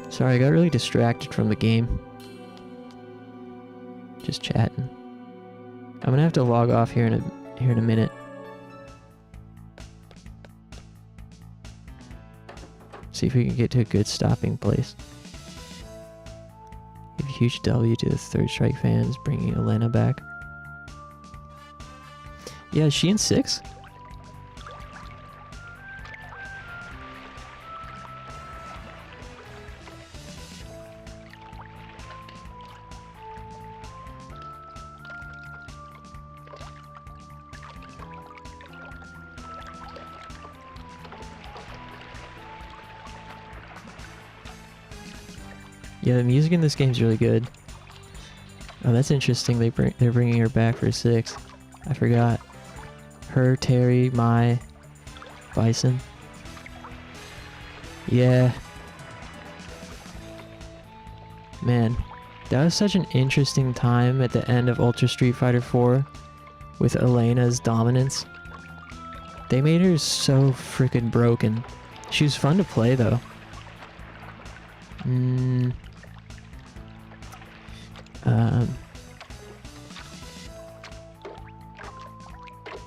Sorry, I got really distracted from the game. Just chatting. I'm gonna have to log off here in a minute. See if we can get to a good stopping place. Give a huge W to the Third Strike fans, bringing Elena back. Yeah, is she in 6? Yeah, the music in this game is really good. Oh, that's interesting. They're bringing her back for 6. I forgot. Her, Terry, Mai, Bison. Yeah. Man, that was such an interesting time at the end of Ultra Street Fighter 4 with Elena's dominance. They made her so freaking broken. She was fun to play though.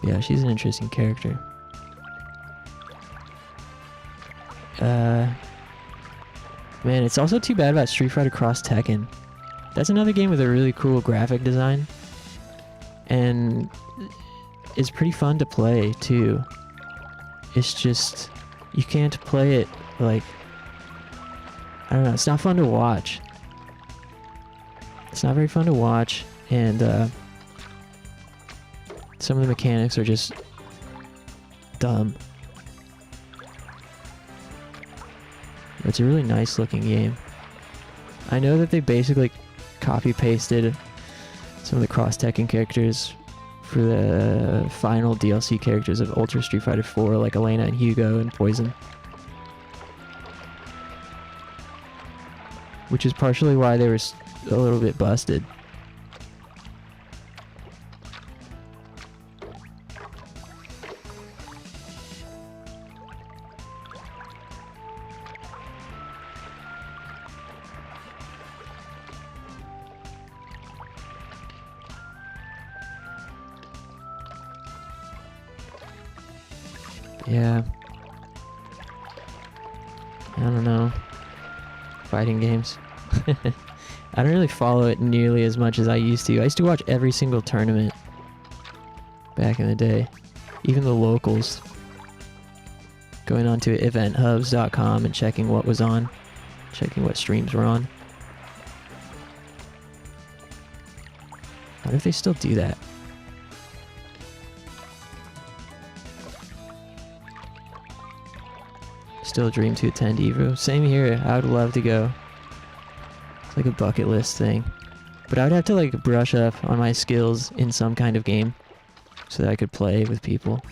Yeah, she's an interesting character. Man, it's also too bad about Street Fighter Cross Tekken. That's another game with a really cool graphic design. And it's pretty fun to play, too. It's just, you can't play it, like, I don't know, it's not fun to watch. It's not very fun to watch, and some of the mechanics are just dumb. It's a really nice looking game. I know that they basically copy pasted some of the Cross Tekken characters for the final DLC characters of Ultra Street Fighter 4, like Elena and Hugo and Poison. Which is partially why they were a little bit busted. Yeah. I don't know. Fighting games. I don't really follow it nearly as much as I used to. I used to watch every single tournament back in the day. Even the locals. Going on to eventhubs.com and checking what was on. Checking what streams were on. I wonder if they still do that. Still a dream to attend Evo. Same here. I would love to go. It's like a bucket list thing. But I would have to like brush up on my skills in some kind of game so that I could play with people.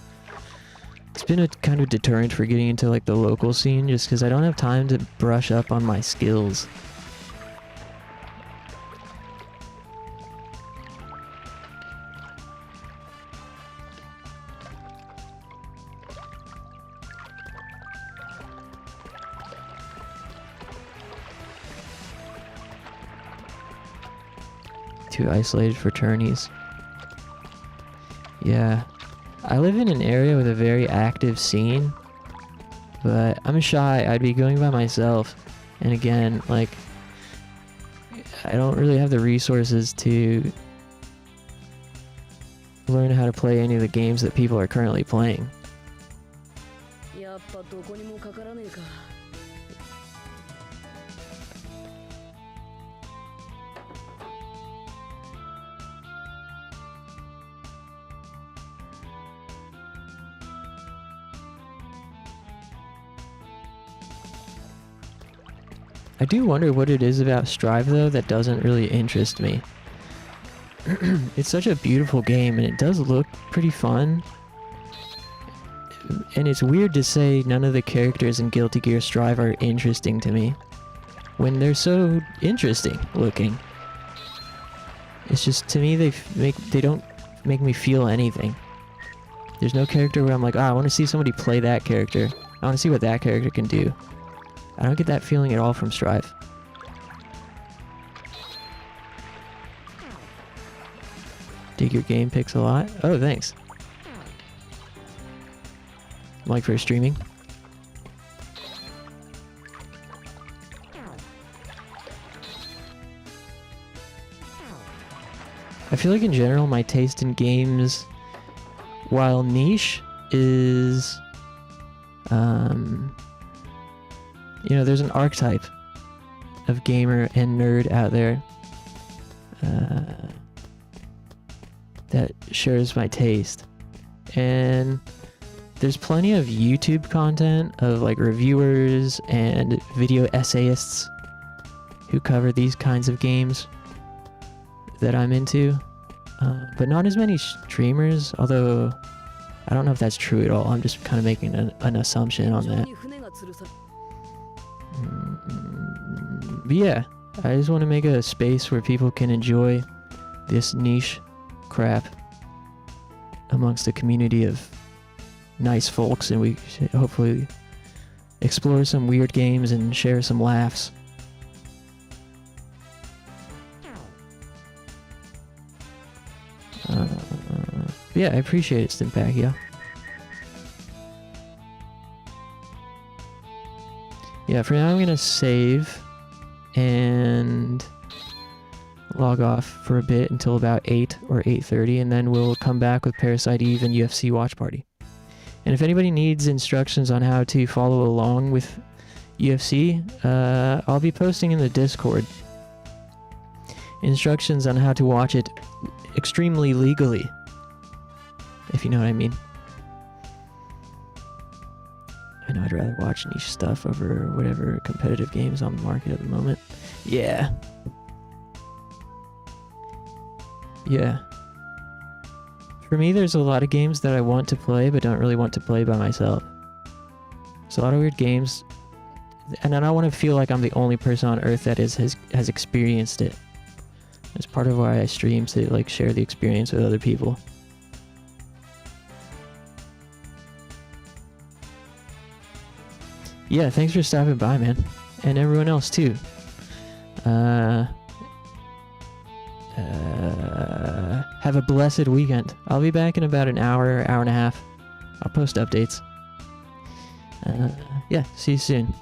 It's been a kind of deterrent for getting into like the local scene just because I don't have time to brush up on my skills. Two isolated fraternities. Yeah. I live in an area with a very active scene, but I'm shy. I'd be going by myself. And again, like, I don't really have the resources to learn how to play any of the games that people are currently playing. やっぱどこにもかからねえか。I do wonder what it is about Strive though that doesn't really interest me. It's such a beautiful game and it does look pretty fun. And it's weird to say none of the characters in Guilty Gear Strive are interesting to me when they're so interesting looking. It's just, to me, they don't make me feel anything. There's no character where I'm like, I want to see somebody play that character. I want to see what that character can do. I don't get that feeling at all from Strive. Dig your game picks a lot. Oh, thanks. Like for streaming. I feel like in general my taste in games, while niche, is you know, there's an archetype of gamer and nerd out there that shares my taste. And there's plenty of YouTube content of like reviewers and video essayists who cover these kinds of games that I'm into. But not as many streamers, although I don't know if that's true at all. I'm just kind of making an assumption on that. But yeah, I just want to make a space where people can enjoy this niche crap amongst a community of nice folks, and we should hopefully explore some weird games and share some laughs. Yeah, I appreciate it, Stimpacchio. Yeah, for now I'm gonna save and log off for a bit until about 8 or 8:30, and then we'll come back with Parasite Eve and UFC Watch Party. And if anybody needs instructions on how to follow along with UFC, I'll be posting in the Discord instructions on how to watch it extremely legally, if you know what I mean. I know I'd rather watch niche stuff over whatever competitive games on the market at the moment. Yeah. Yeah. For me, there's a lot of games that I want to play, but don't really want to play by myself. There's a lot of weird games, and I don't want to feel like I'm the only person on Earth that has experienced it. It's part of why I stream, to like share the experience with other people. Yeah, thanks for stopping by, man, and everyone else too. Have a blessed weekend. I'll be back in about an hour and a half. I'll post updates. Yeah, see you soon.